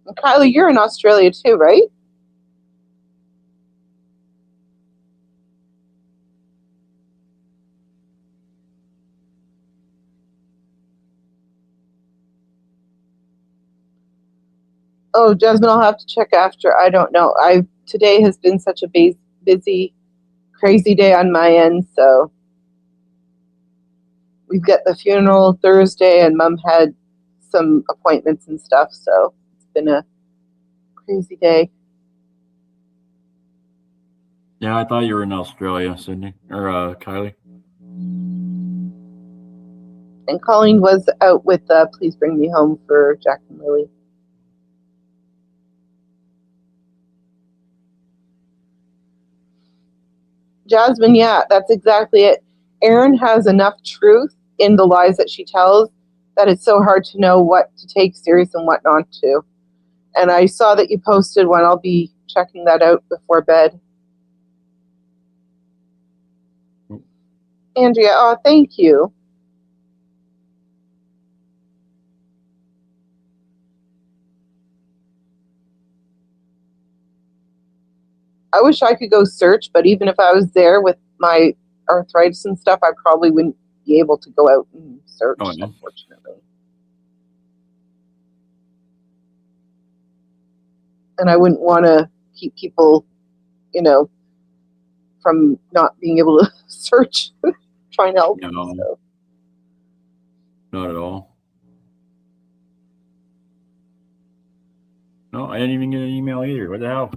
And Kylie, you're in Australia too, right? Oh, Jasmine, I'll have to check after. I don't know. Today has been such a busy, crazy day on my end, so we've got the funeral Thursday, and Mom had some appointments and stuff, so it's been a crazy day. Yeah, I thought you were in Australia, Sydney or Kylie. And Colleen was out with Please Bring Me Home for Jack and Lily. Jasmine, yeah, that's exactly it. Erin has enough truth in the lies that she tells that it's so hard to know what to take serious and what not to. And I saw that you posted one. I'll be checking that out before bed. Andrea, oh, thank you. I wish I could go search, but even if I was there with my arthritis and stuff, I probably wouldn't be able to go out and search, unfortunately. And I wouldn't want to keep people, from not being able to search, trying to help them. So. Not at all. No, I didn't even get an email either. What the hell?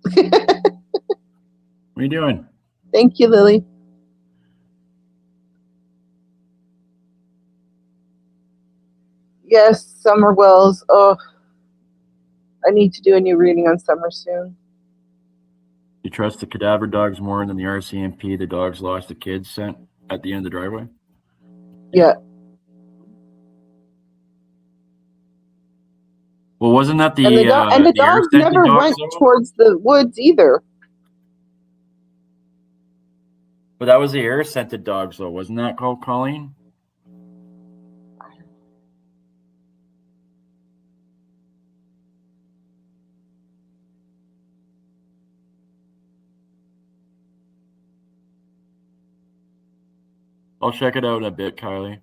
What are you doing? Thank you, Lily. Yes, Summer Wells. Oh, I need to do a new reading on Summer soon. You trust the cadaver dogs more than the RCMP the dogs lost the kids sent at the end of the driveway? Yeah. Well, wasn't that the and the dogs never went towards the woods either. But that was the air scented dogs, though. Wasn't that called Colleen? I'll check it out in a bit, Kylie.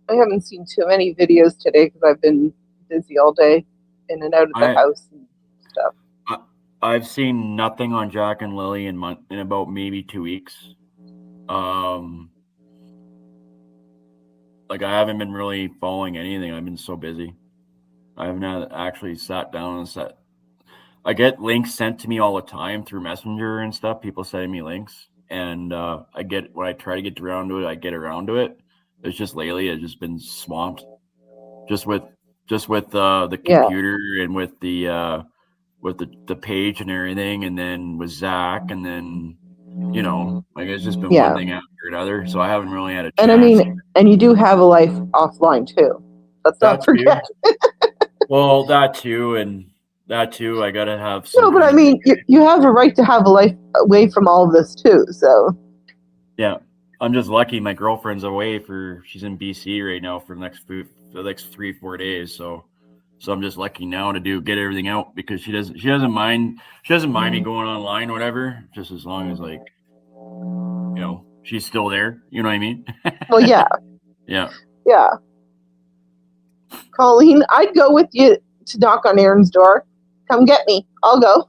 I haven't seen too many videos today because I've been busy all day in and out of the house and stuff. I've seen nothing on Jack and Lily in about maybe 2 weeks. Like I haven't been really following anything. I've been so busy. I haven't actually sat down and I get links sent to me all the time through Messenger and stuff. People sending me links, and when I try to get around to it, I get around to it. It's just lately, it's just been swamped, just with the computer and with the page and everything, and then with Zach, and then it's just been one thing after another. So I haven't really had a chance. And I mean, and you do have a life offline too. Let's not forget. Well, that too, I gotta have some. No, but I mean, you have a right to have a life away from all of this too. So. Yeah, I'm just lucky. My girlfriend's away she's in BC right now for the next 3-4 days. So I'm just lucky now to get everything out because she doesn't mind me going online, whatever, just as long as she's still there. You know what I mean? Well, yeah. Yeah. Yeah. Colleen, I'd go with you to knock on Aaron's door. Come get me. I'll go.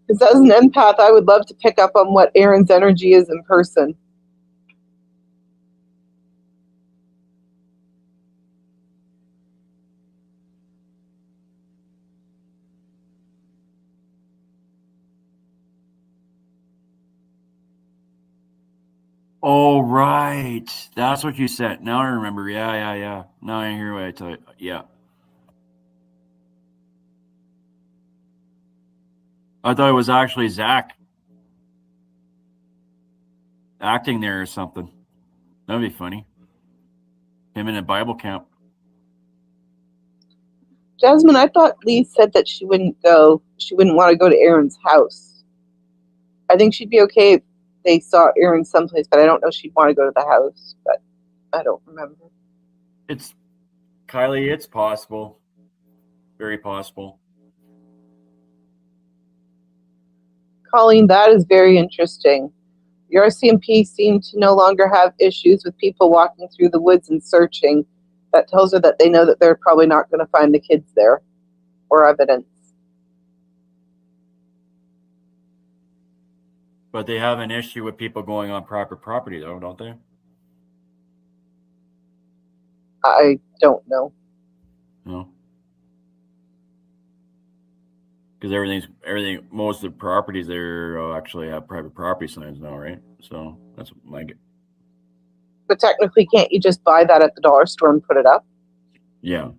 Because as an empath, I would love to pick up on what Aaron's energy is in person. Oh, right. That's what you said. Now I remember. Yeah. Now I hear what I tell you. Yeah. I thought it was actually Zach acting there or something. That'd be funny. Him in a Bible camp. Jasmine, I thought Lee said that she wouldn't go. She wouldn't want to go to Aaron's house. I think she'd be okay if they saw Aaron someplace, but I don't know she'd want to go to the house. But I don't remember. It's Kylie. It's possible. Very possible. Colleen, that is very interesting. Your RCMP seem to no longer have issues with people walking through the woods and searching. That tells her that they know that they're probably not going to find the kids there or evidence. But they have an issue with people going on private property, though, don't they? I don't know. No. Because everything, most of the properties there actually have private property signs now, right? So that's like. But technically, can't you just buy that at the dollar store and put it up? Yeah.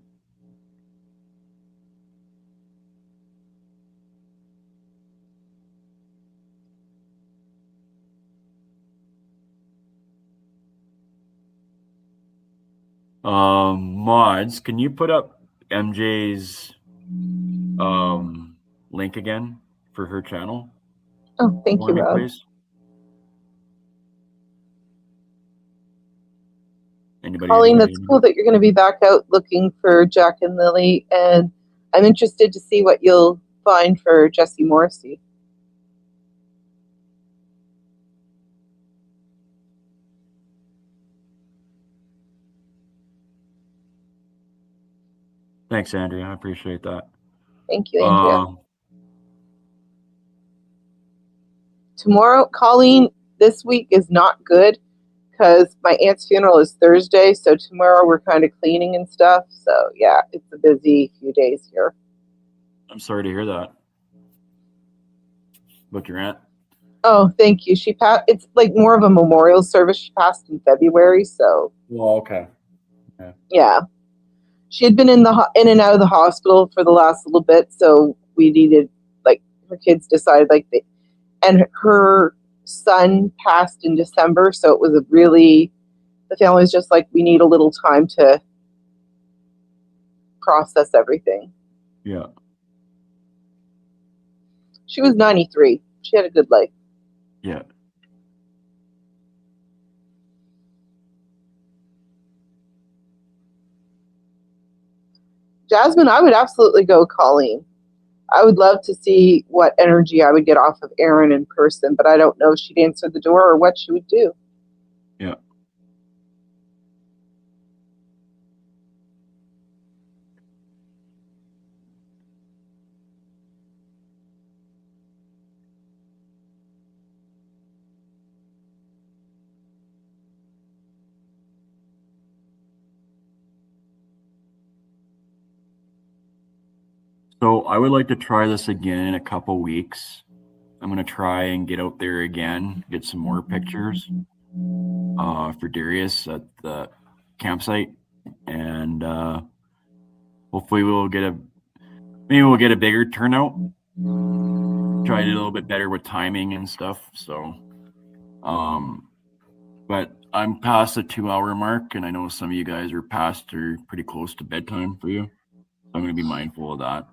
Mods, can you put up MJ's link again for her channel? Oh, thank you, Rob. Please. Colleen, that's cool that you're going to be back out looking for Jack and Lily, and I'm interested to see what you'll find for Jesse Morrissey. Thanks, Andrea. I appreciate that. Thank you, Andrea. Tomorrow, Colleen, this week is not good because my aunt's funeral is Thursday, so tomorrow we're kind of cleaning and stuff. So yeah, it's a busy few days here. I'm sorry to hear that. About your aunt. Oh, thank you. She passed. It's like more of a memorial service. She passed in February, so. Well, okay. Yeah. She had been in and out of the hospital for the last little bit, so we needed, like, her kids decided, like, and her son passed in December, so it was the family was just like, we need a little time to process everything. Yeah. She was 93. She had a good life. Yeah. Jasmine, I would absolutely go Colleen. I would love to see what energy I would get off of Erin in person, but I don't know if she'd answer the door or what she would do. Yeah. So I would like to try this again in a couple weeks. I'm going to try and get out there again, get some more pictures for Darius at the campsite, and hopefully we'll get a bigger turnout. Try to do a little bit better with timing and stuff. So, but I'm past the 2-hour mark, and I know some of you guys are past or pretty close to bedtime for you. I'm going to be mindful of that.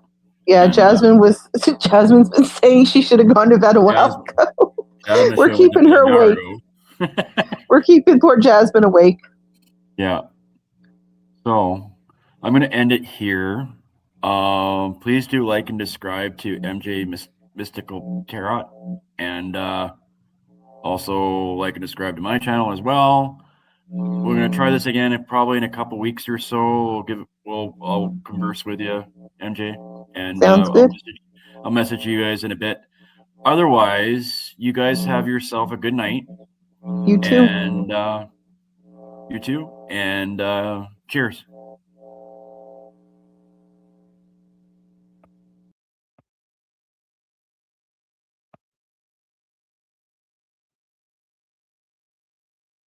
Yeah, and, Jasmine's been saying she should have gone to bed a while ago. We're keeping her awake. We're keeping poor Jasmine awake. Yeah. So I'm going to end it here. Please do like and subscribe to MJ Mystical Tarot, and also like and subscribe to my channel as well. We're going to try this again probably in a couple weeks or so. I'll converse with you, MJ, and sounds good. I'll message you guys in a bit. Otherwise, you guys have yourself a good night. You too. And you too. And cheers.